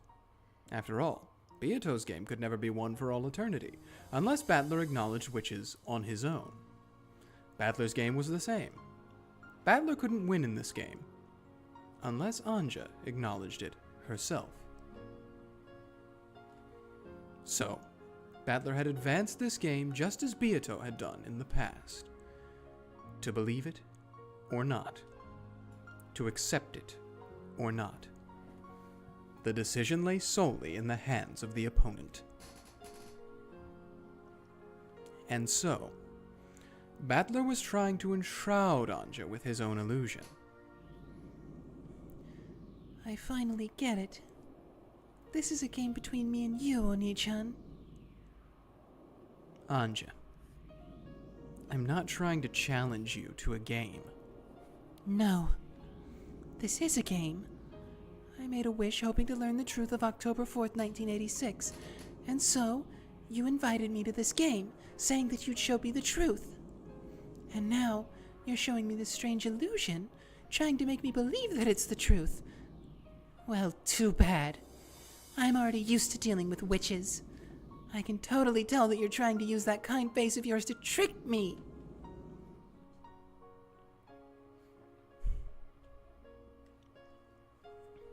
After all, Beato's game could never be won for all eternity, unless Battler acknowledged witches on his own. Battler's game was the same. Battler couldn't win in this game, unless Ange acknowledged it herself. So, Battler had advanced this game just as Beato had done in the past. To believe it or not. To accept it or not. The decision lay solely in the hands of the opponent. And so, Battler was trying to enshroud Ange with his own illusion. I finally get it. This is a game between me and you, Oni-chan. Ange, I'm not trying to challenge you to a game. No. This is a game. I made a wish hoping to learn the truth of October 4th, 1986. And so, you invited me to this game, saying that you'd show me the truth. And now, you're showing me this strange illusion, trying to make me believe that it's the truth. Well, too bad. I'm already used to dealing with witches. I can totally tell that you're trying to use that kind face of yours to trick me.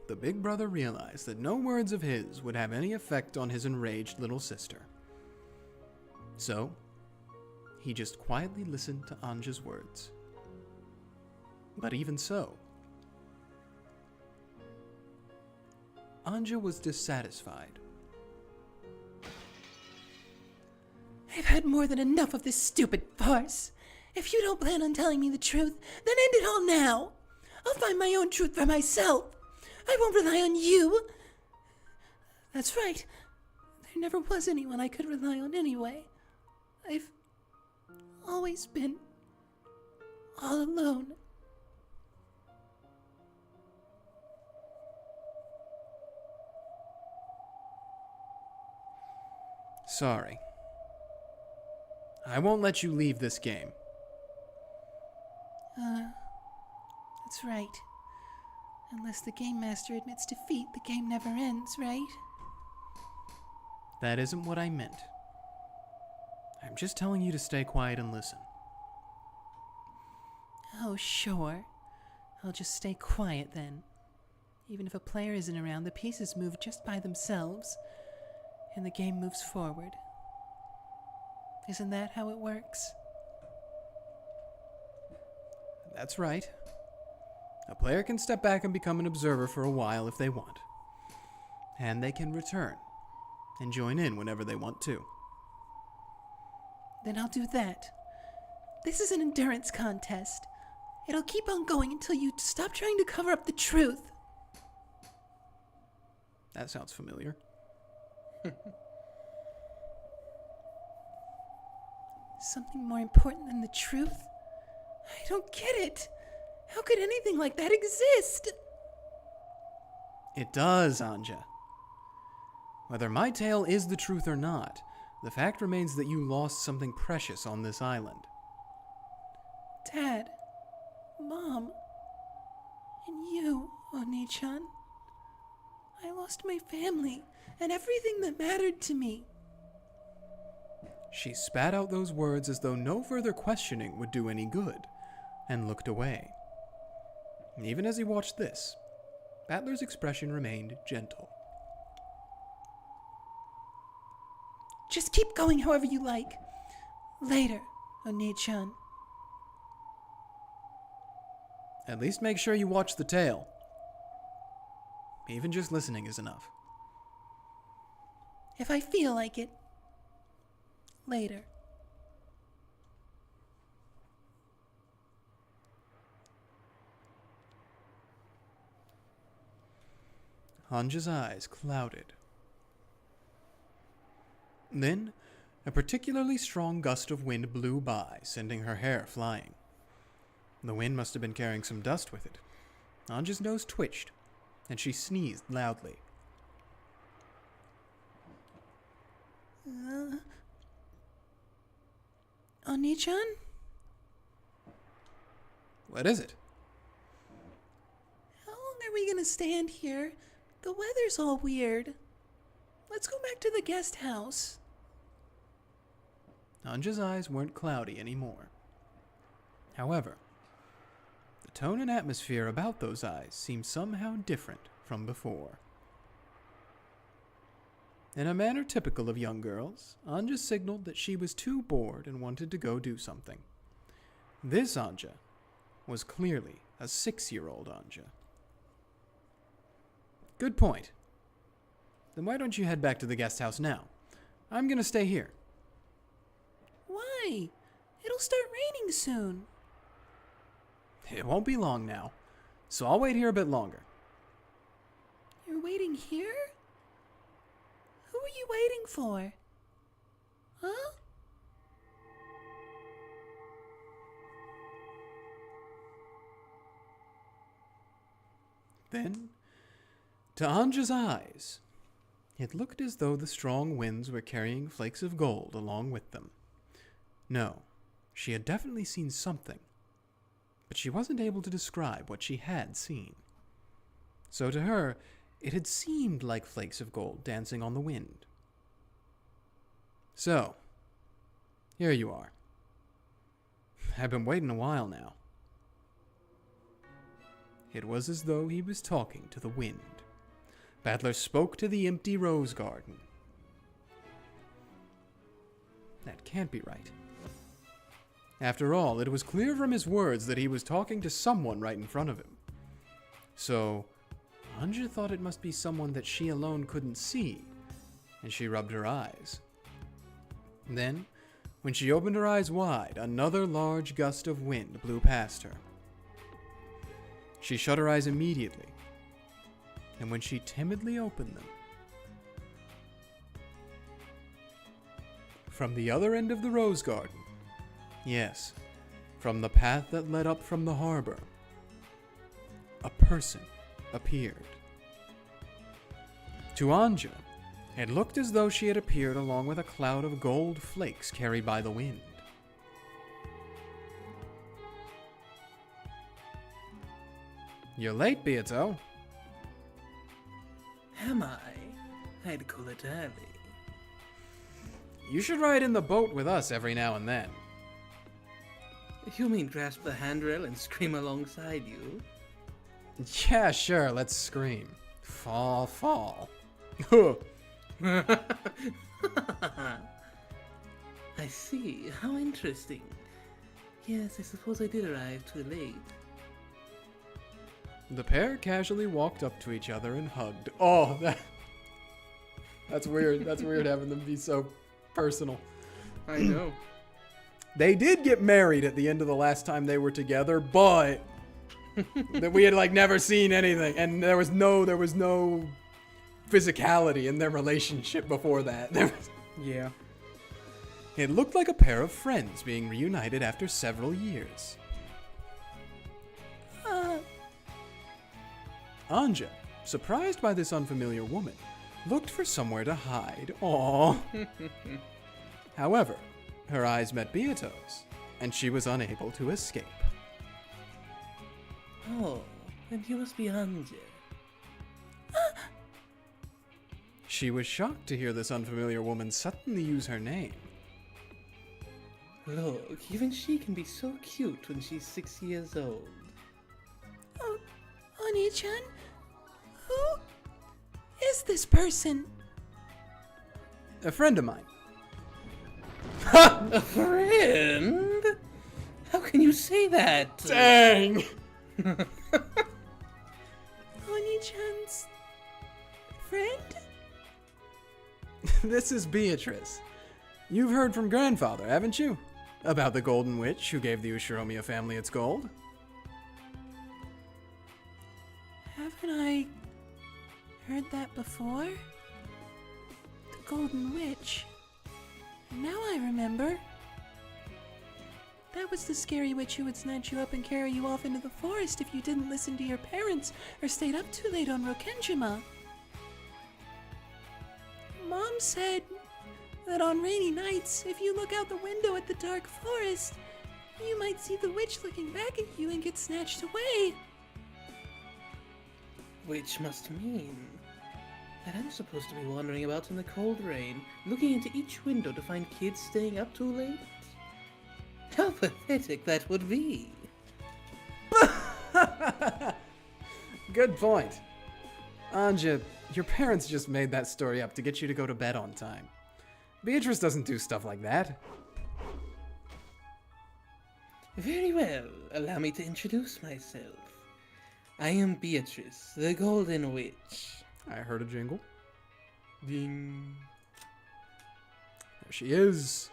The big brother realized that no words of his would have any effect on his enraged little sister. So, he just quietly listened to Ange's words. But even so, Ange was dissatisfied. I've had more than enough of this stupid farce. If you don't plan on telling me the truth, then end it all now. I'll find my own truth for myself. I won't rely on you. That's right. There never was anyone I could rely on anyway. I've always been all alone. Sorry. I won't let you leave this game. That's right. Unless the game master admits defeat, the game never ends, right? That isn't what I meant. I'm just telling you to stay quiet and listen. Oh, sure. I'll just stay quiet then. Even if a player isn't around, the pieces move just by themselves, and the game moves forward. Isn't that how it works? That's right. A player can step back and become an observer for a while if they want. And they can return and join in whenever they want to. Then I'll do that. This is an endurance contest. It'll keep on going until you stop trying to cover up the truth. That sounds familiar. Something more important than the truth? I don't get it. How could anything like that exist? It does, Ange. Whether my tale is the truth or not, the fact remains that you lost something precious on this island. Dad, Mom, and you, Oni-chan. I lost my family and everything that mattered to me. She spat out those words as though no further questioning would do any good, and looked away. Even as he watched this, Battler's expression remained gentle. Just keep going however you like. Later, Oni-chan. At least make sure you watch the tail. Even just listening is enough. If I feel like it. Later. Ange's eyes clouded. Then, a particularly strong gust of wind blew by, sending her hair flying. The wind must have been carrying some dust with it. Ange's nose twitched, and she sneezed loudly. Oni-chan? What is it? How long are we gonna stand here? The weather's all weird. Let's go back to the guest house. Ange's eyes weren't cloudy anymore. However, the tone and atmosphere about those eyes seemed somehow different from before. In a manner typical of young girls, Ange signaled that she was too bored and wanted to go do something. This Ange was clearly a 6-year-old Ange. Good point. Then why don't you head back to the guest house now? I'm gonna stay here. Why? It'll start raining soon. It won't be long now, so I'll wait here a bit longer. You're waiting here? Who are you waiting for? Huh? Then, to Ange's eyes, it looked as though the strong winds were carrying flakes of gold along with them. No, she had definitely seen something, but she wasn't able to describe what she had seen. So to her, it had seemed like flakes of gold dancing on the wind. So, here you are. I've been waiting a while now. It was as though he was talking to the wind. Battler spoke to the empty rose garden. That can't be right. After all, it was clear from his words that he was talking to someone right in front of him. So, Ange thought it must be someone that she alone couldn't see, and she rubbed her eyes. Then, when she opened her eyes wide, another large gust of wind blew past her. She shut her eyes immediately, and when she timidly opened them, from the other end of the rose garden, yes, from the path that led up from the harbor, a person appeared. To Ange, it looked as though she had appeared along with a cloud of gold flakes carried by the wind. You're late, Beato. Am I? I'd call it early. You should ride in the boat with us every now and then. You mean grasp the handrail and scream alongside you? Yeah, sure, let's scream. Fall, fall. I see. How interesting. Yes, I suppose I did arrive too late. The pair casually walked up to each other and hugged. Oh, that's weird. That's weird having them be so personal. I know. They did get married at the end of the last time they were together, but that we had like never seen anything, and there was no physicality in their relationship before that. Yeah. It looked like a pair of friends being reunited after several years. Ange, surprised by this unfamiliar woman, looked for somewhere to hide. Aww. However, her eyes met Beato's, and she was unable to escape. Oh, then you must be Ange. She was shocked to hear this unfamiliar woman suddenly use her name. Look, even she can be so cute when she's 6 years old. Oh, Oni-chan? Who is this person? A friend of mine. A friend? How can you say that? Dang! Oni-chan's friend? This is Beatrice. You've heard from grandfather, haven't you? About the golden witch who gave the Ushiromiya family its gold? Haven't I heard that before? The Golden Witch. Now I remember. That was the scary witch who would snatch you up and carry you off into the forest if you didn't listen to your parents or stayed up too late on Rokenjima. Mom said that on rainy nights, if you look out the window at the dark forest, you might see the witch looking back at you and get snatched away. Which must mean that I'm supposed to be wandering about in the cold rain, looking into each window to find kids staying up too late? How pathetic that would be. Good point. Ange, your parents just made that story up to get you to go to bed on time. Beatrice doesn't do stuff like that. Very well, allow me to introduce myself. I am Beatrice, the Golden Witch. I heard a jingle. Ding. There she is.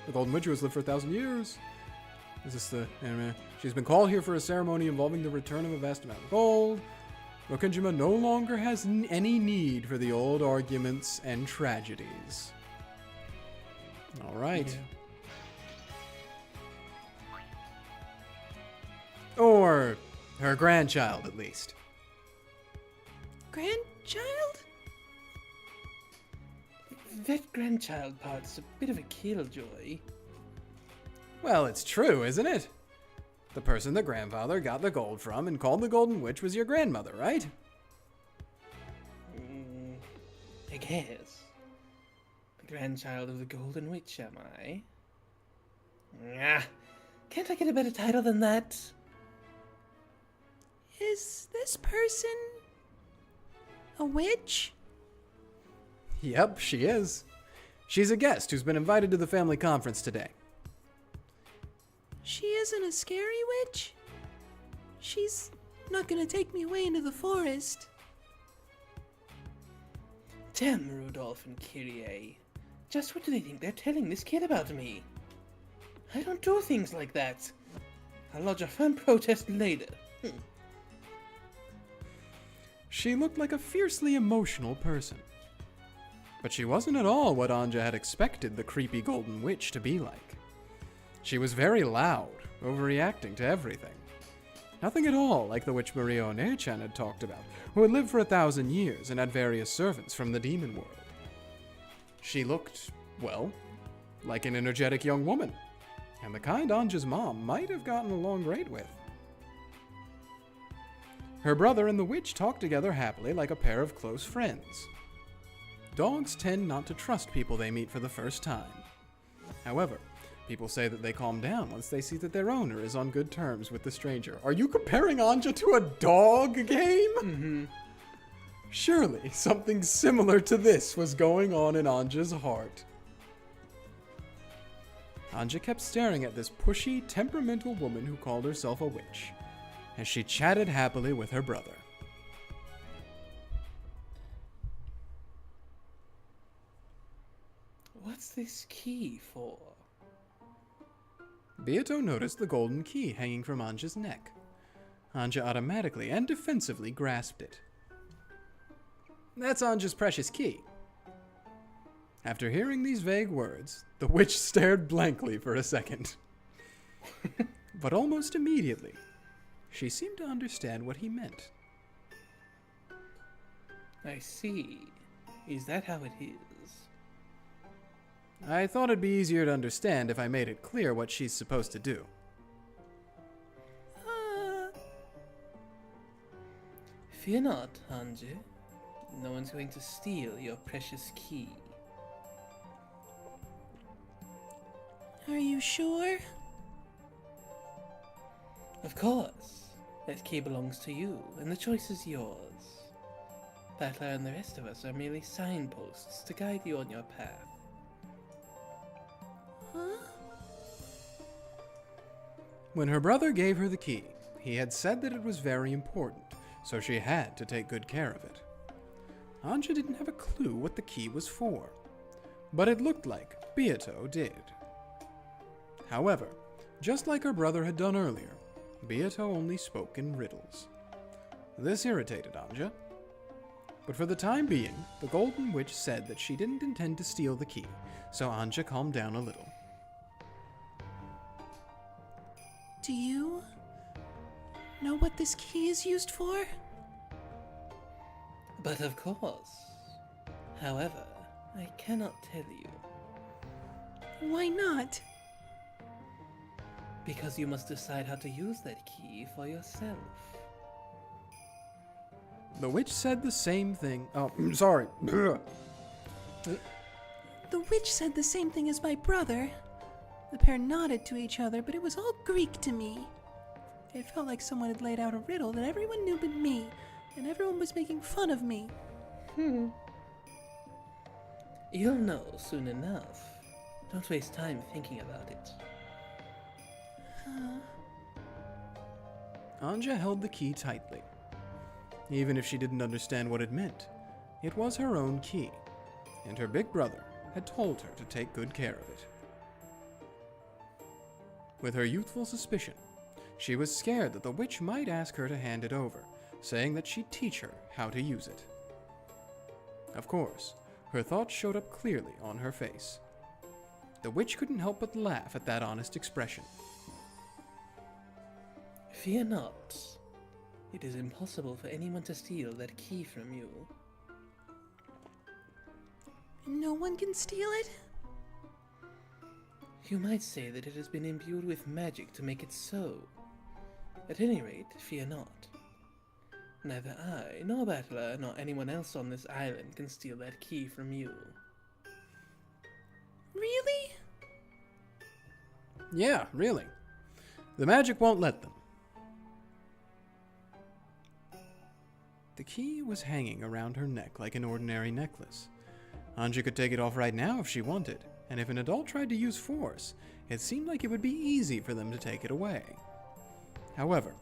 The Golden Witch who has lived for 1,000 years. Is this the anime? She's been called here for a ceremony involving the return of a vast amount of gold. Rokenjima no longer has any need for the old arguments and tragedies. All right. Yeah. Or her grandchild, at least. Grandchild? That grandchild part's a bit of a killjoy. Well, it's true, isn't it? The person the grandfather got the gold from and called the Golden Witch was your grandmother, right? I guess. The grandchild of the Golden Witch, am I? Ah, can't I get a better title than that? Is this person a witch? Yep, she is. She's a guest who's been invited to the family conference today. She isn't a scary witch? She's not gonna take me away into the forest. Damn Rudolph and Kyrie. Just what do they think they're telling this kid about me? I don't do things like that. I'll lodge a firm protest later. She looked like a fiercely emotional person. But she wasn't at all what Ange had expected the creepy Golden Witch to be like. She was very loud, overreacting to everything. Nothing at all like the witch Maria One-chan had talked about, who had lived for 1,000 years and had various servants from the demon world. She looked, well, like an energetic young woman, and the kind Ange's mom might have gotten along great with. Her brother and the witch talked together happily like a pair of close friends. Dogs tend not to trust people they meet for the first time. However, people say that they calm down once they see that their owner is on good terms with the stranger. Are you comparing Ange to a dog game? Mm-hmm. Surely something similar to this was going on in Ange's heart. Ange kept staring at this pushy, temperamental woman who called herself a witch, as she chatted happily with her brother. What's this key for? Beato noticed the golden key hanging from Ange's neck. Ange automatically and defensively grasped it. That's Ange's precious key. After hearing these vague words, the witch stared blankly for a second. But almost immediately, she seemed to understand what he meant. I see. Is that how it is? I thought it'd be easier to understand if I made it clear what she's supposed to do. Fear not, Ange. No one's going to steal your precious key. Are you sure? Of course. That key belongs to you, and the choice is yours. Battler and the rest of us are merely signposts to guide you on your path. Huh? When her brother gave her the key, he had said that it was very important, so she had to take good care of it. Ange didn't have a clue what the key was for, but it looked like Beato did. However, just like her brother had done earlier, Beato only spoke in riddles. This irritated Ange. But for the time being, the Golden Witch said that she didn't intend to steal the key, so Ange calmed down a little. Do you know what this key is used for? But of course. However, I cannot tell you, Why not? because you must decide how to use that key for yourself. The witch said the same thing. Oh, sorry. The witch said the same thing as my brother. The pair nodded to each other, but it was all Greek to me. It felt like someone had laid out a riddle that everyone knew but me, and everyone was making fun of me. You'll know soon enough. Don't waste time thinking about it. Ange held the key tightly. Even if she didn't understand what it meant, it was her own key, and her big brother had told her to take good care of it. With her youthful suspicion, she was scared that the witch might ask her to hand it over, saying that she'd teach her how to use it. Of course, her thoughts showed up clearly on her face. The witch couldn't help but laugh at that honest expression. Fear not. It is impossible for anyone to steal that key from you. No one can steal it? You might say that it has been imbued with magic to make it so. At any rate, fear not. Neither I, nor Battler, nor anyone else on this island can steal that key from you. Really? Yeah, really. The magic won't let them. The key was hanging around her neck like an ordinary necklace. Ange could take it off right now if she wanted, and if an adult tried to use force, it seemed like it would be easy for them to take it away. However,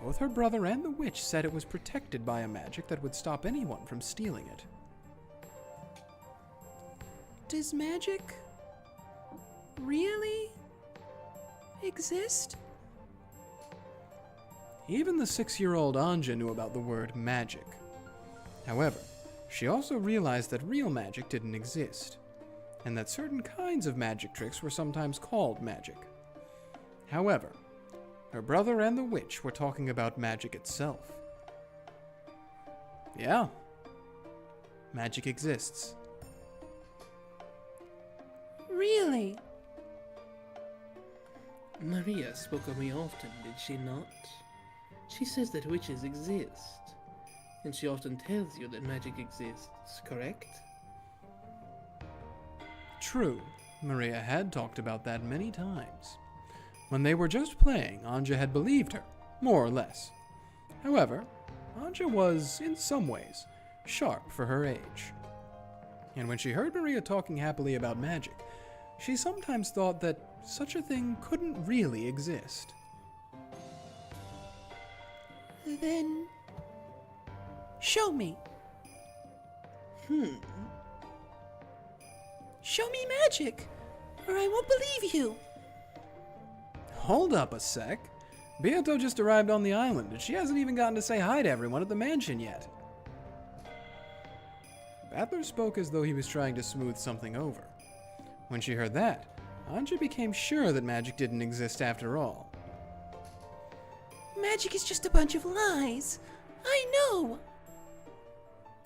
both her brother and the witch said it was protected by a magic that would stop anyone from stealing it. Does magic really exist? Even the 6-year-old Ange knew about the word magic. However, she also realized that real magic didn't exist, and that certain kinds of magic tricks were sometimes called magic. However, her brother and the witch were talking about magic itself. Yeah, magic exists. Really? Maria spoke of me often, did she not? She says that witches exist, and she often tells you that magic exists, correct? True, Maria had talked about that many times. When they were just playing, Ange had believed her, more or less. However, Ange was, in some ways, sharp for her age. And when she heard Maria talking happily about magic, she sometimes thought that such a thing couldn't really exist. Then show me. Show me magic, or I won't believe you. Hold up a sec. Beato just arrived on the island, and she hasn't even gotten to say hi to everyone at the mansion yet. Battler spoke as though he was trying to smooth something over. When she heard that, Ange became sure that magic didn't exist after all. Magic is just a bunch of lies. I know.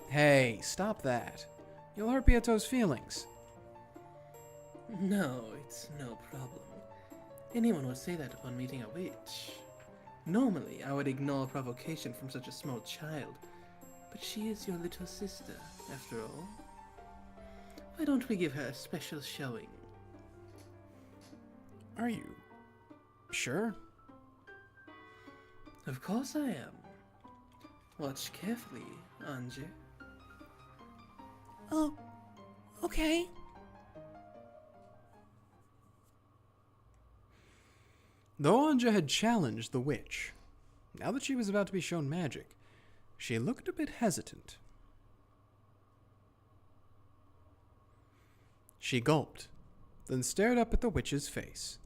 Hey, stop that. You'll hurt Beato's feelings. No, it's no problem. Anyone would say that upon meeting a witch. Normally, I would ignore provocation from such a small child, but she is your little sister, after all. Why don't we give her a special showing? Are you sure? Of course I am. Watch carefully, Ange. Oh, okay. Though Ange had challenged the witch, now that she was about to be shown magic, she looked a bit hesitant. She gulped, then stared up at the witch's face.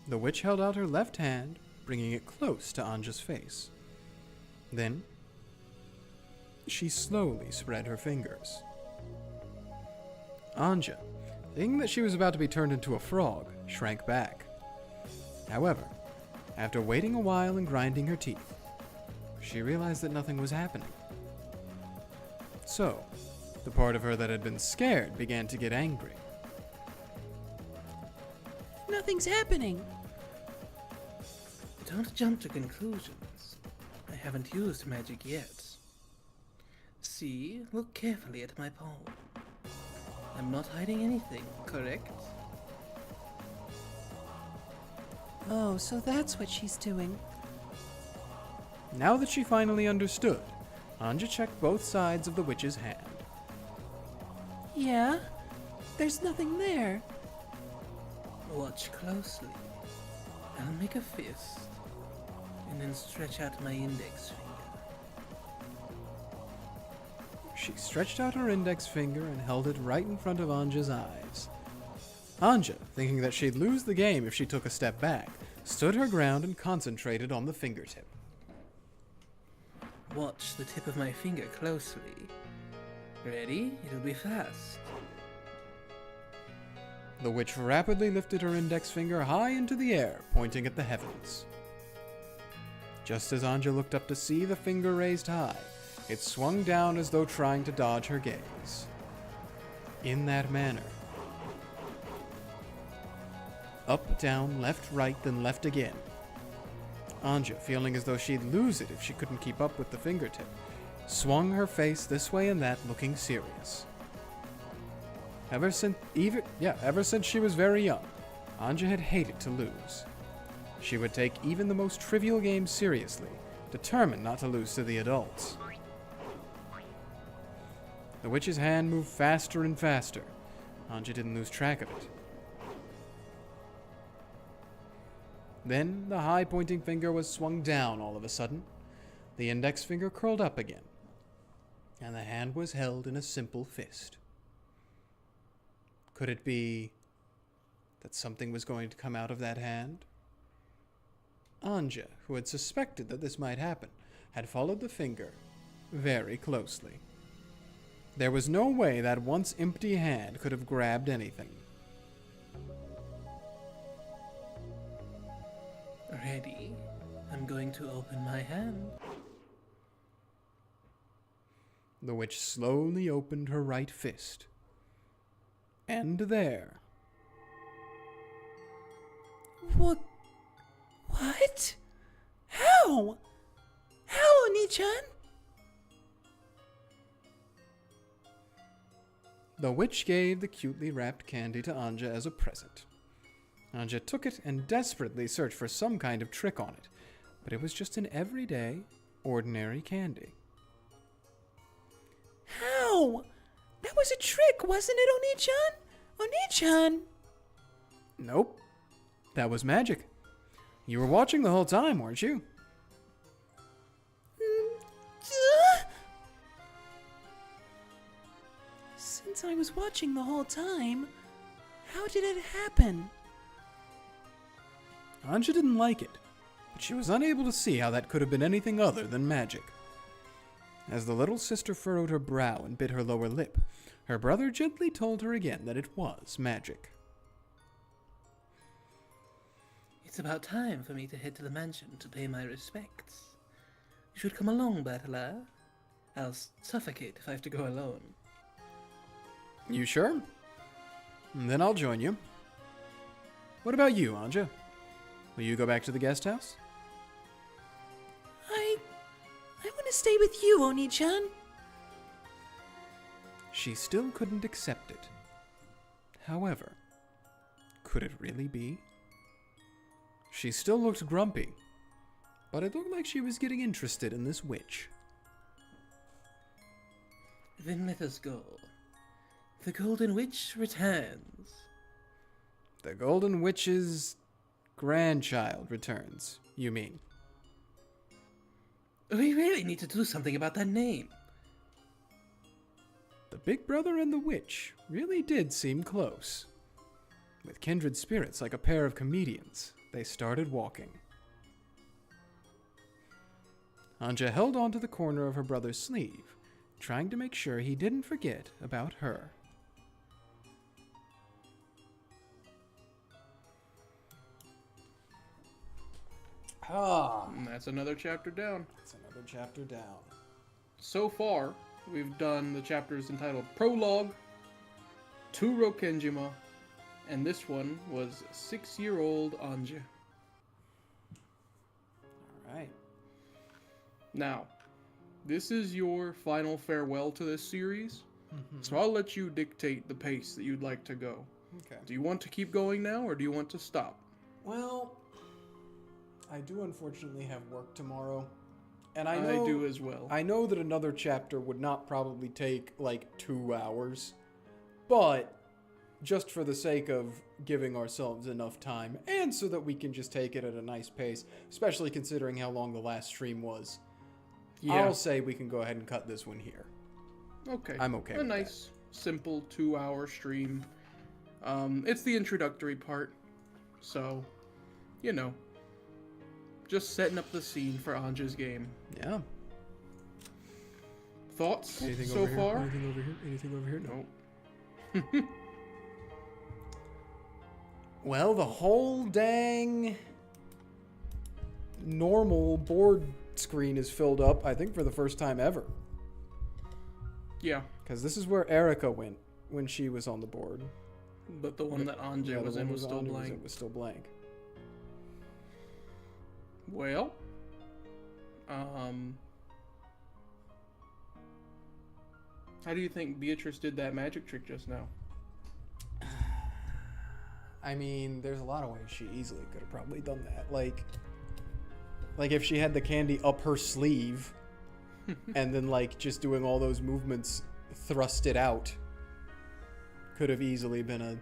The witch held out her left hand, bringing it close to Ange's face. Then, she slowly spread her fingers. Ange, thinking that she was about to be turned into a frog, shrank back. However, after waiting a while and grinding her teeth, she realized that nothing was happening. So, the part of her that had been scared began to get angry. Nothing's happening. Don't jump to conclusions. I haven't used magic yet. See, look carefully at my palm. I'm not hiding anything, correct? Oh, so that's what she's doing. Now that she finally understood, Ange checked both sides of the witch's hand. Yeah? There's nothing there. Watch closely. I'll make a fist, and then stretch out my index finger. She stretched out her index finger and held it right in front of Ange's eyes. Ange, thinking that she'd lose the game if she took a step back, stood her ground and concentrated on the fingertip. Watch the tip of my finger closely. Ready? It'll be fast. The witch rapidly lifted her index finger high into the air, pointing at the heavens. Just as Ange looked up to see the finger raised high, it swung down as though trying to dodge her gaze. In that manner, up, down, left, right, then left again. Ange, feeling as though she'd lose it if she couldn't keep up with the fingertip, swung her face this way and that, looking serious. Ever since she was very young, Ange had hated to lose. She would take even the most trivial games seriously, determined not to lose to the adults. The witch's hand moved faster and faster. Ange didn't lose track of it. Then the high pointing finger was swung down all of a sudden. The index finger curled up again, and the hand was held in a simple fist. Could it be that something was going to come out of that hand? Ange, who had suspected that this might happen, had followed the finger very closely. There was no way that once empty hand could have grabbed anything. Ready? I'm going to open my hand. The witch slowly opened her right fist. And there, What? How? How, Oni-chan? the witch gave the cutely wrapped candy to Ange as a present. Ange took it and desperately searched for some kind of trick on it, but it was just an everyday, ordinary candy. How? That was a trick, wasn't it, Oni-chan? Oni-chan! Nope, that was magic. You were watching the whole time, weren't you? Since I was watching the whole time, how did it happen? Ange didn't like it, but she was unable to see how that could have been anything other than magic. As the little sister furrowed her brow and bit her lower lip, her brother gently told her again that it was magic. It's about time for me to head to the mansion to pay my respects. You should come along, Battler. I'll suffocate if I have to go alone. You sure? Then I'll join you. What about you, Ange? Will you go back to the guest house? I want to stay with you, Oni-chan. She still couldn't accept it. However, could it really be? She still looked grumpy, but it looked like she was getting interested in this witch. Then let us go. The Golden Witch returns. The Golden Witch's grandchild returns, you mean? We really need to do something about that name. The big brother and the witch really did seem close. With kindred spirits like a pair of comedians, they started walking. Ange held onto the corner of her brother's sleeve, trying to make sure he didn't forget about her. Ah, And that's another chapter down. that's another chapter down. So far, we've done the chapters entitled Prologue, Turo Kenjima, and this one was 6-year-old Ange. All right. Now, this is your final farewell to this series, so I'll let you dictate the pace that you'd like to go. Okay. Do you want to keep going now, or do you want to stop? Well, I do unfortunately have work tomorrow, and I I do as well. I know that another chapter would not probably take like 2 hours, but just for the sake of giving ourselves enough time, and so that we can just take it at a nice pace, especially considering how long the last stream was, I'll say we can go ahead and cut this one here. Okay. I'm okay A with nice, simple 2-hour stream. It's the introductory part, so, you know, just setting up the scene for Ange's game. Yeah. Thoughts Anything so over here? far? Anything over here? Anything over here? No. Well, the whole dang normal board screen is filled up, I think, for the first time ever. Yeah, Because this is where Erica went when she was on the board. but the one that Ange Yeah, the was one in was with still Ange blank. was still blank. Well, how do you think Beatrice did that magic trick just now? I mean, there's a lot of ways she easily could have probably done that. Like if she had the candy up her sleeve and then like just doing all those movements, thrust it out, could have easily been a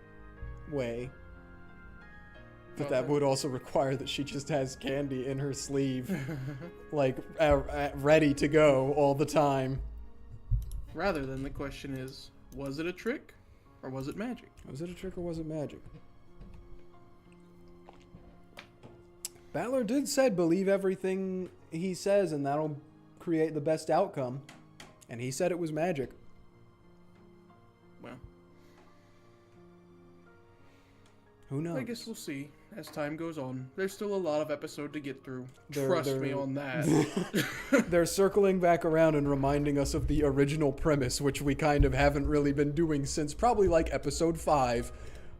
way. But Well, that would also require that she just has candy in her sleeve, like ready to go all the time. Rather than the question is, was it a trick or was it magic? Was it a trick or was it magic? Balor did said believe everything he says and that'll create the best outcome. And he said it was magic. Well, Who knows? I guess we'll see as time goes on. There's still a lot of episode to get through. They're- Trust they're- me on that. They're circling back around and reminding us of the original premise, which we kind of haven't really been doing since probably like episode 5,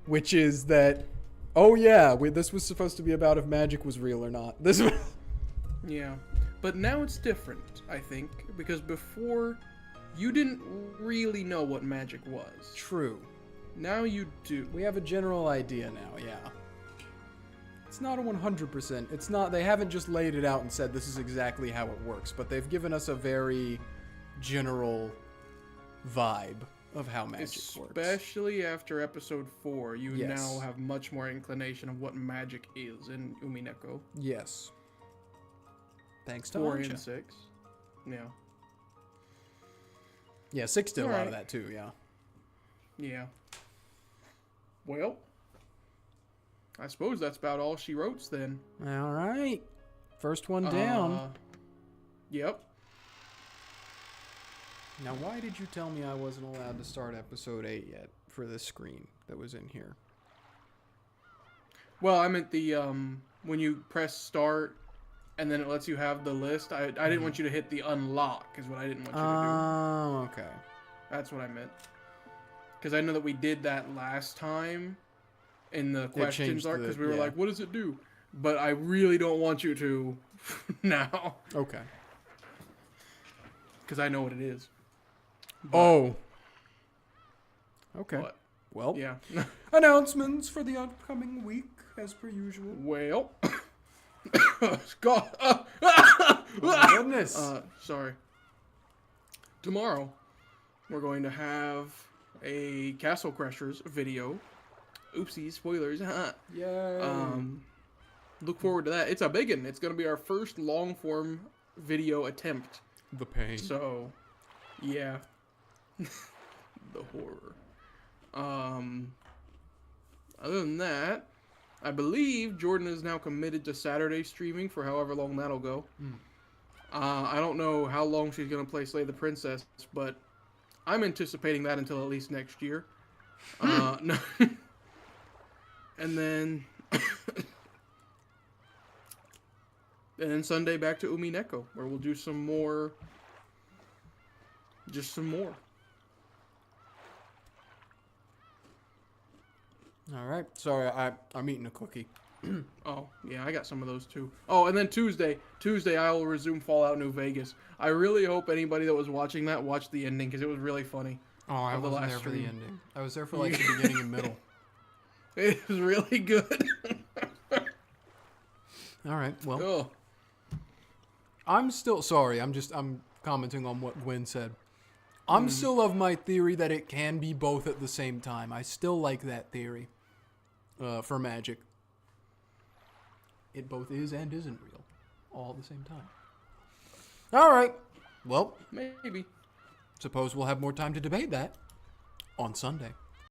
which is that, oh yeah, this was supposed to be about if magic was real or not. This was... Yeah, but now it's different, I think, because before you didn't really know what magic was. True. Now you do. We have a general idea now, yeah. It's not a 100%. It's not, they haven't just laid it out and said this is exactly how it works, but they've given us a very general vibe of how magic works. Especially after episode 4, you Yes. now have much more inclination of what magic is in Umineko. Yes. Thanks to 4 Ange. and 6. Yeah. Yeah, 6 did a lot of Alright. that too, yeah. Yeah. Well, I suppose that's about all she wrote then. All right. First one down. Yep. Now, why did you tell me I wasn't allowed to start episode 8 yet for this screen that was in here? Well, I meant the when you press start and then it lets you have the list. I didn't want you to hit the unlock is what I didn't want you to Oh, okay. do. That's what I meant. Because I know that we did that last time in the questions changed arc the- because we were yeah. like, what does it do? But I really don't want you to now Okay. because I know what it is. But- Oh. Okay. But, Well, yeah. announcements for the upcoming week, as per usual. Well. God. Oh my goodness. Sorry. Tomorrow, we're going to have a Castle Crashers video. Oopsie, spoilers. Yay. Look forward to that. It's a big one. It's going to be our first long-form video attempt. The pain. So, yeah. The horror. Other than that, I believe Jordan is now committed to Saturday streaming for however long that'll go. I don't know how long she's going to play Slay the Princess, but I'm anticipating that until at least next year. No. And then And then Sunday back to Umineko, where we'll do some more. Just some more. All right. Sorry, I'm eating a cookie. Oh, yeah, I got some of those too. Oh, and then Tuesday I will resume Fallout New Vegas. I really hope anybody that was watching that watched the ending, because it was really funny. Oh, I Of the wasn't last there for the stream. ending. I was there for like the beginning and middle. It was really good. All right. Well, Oh, I'm still sorry. I'm commenting on what Gwen said. I'm still of my theory that it can be both at the same time. I still like that theory for magic. It both is and isn't real, all at the same time. All right. Well, maybe. suppose we'll have more time to debate that on Sunday.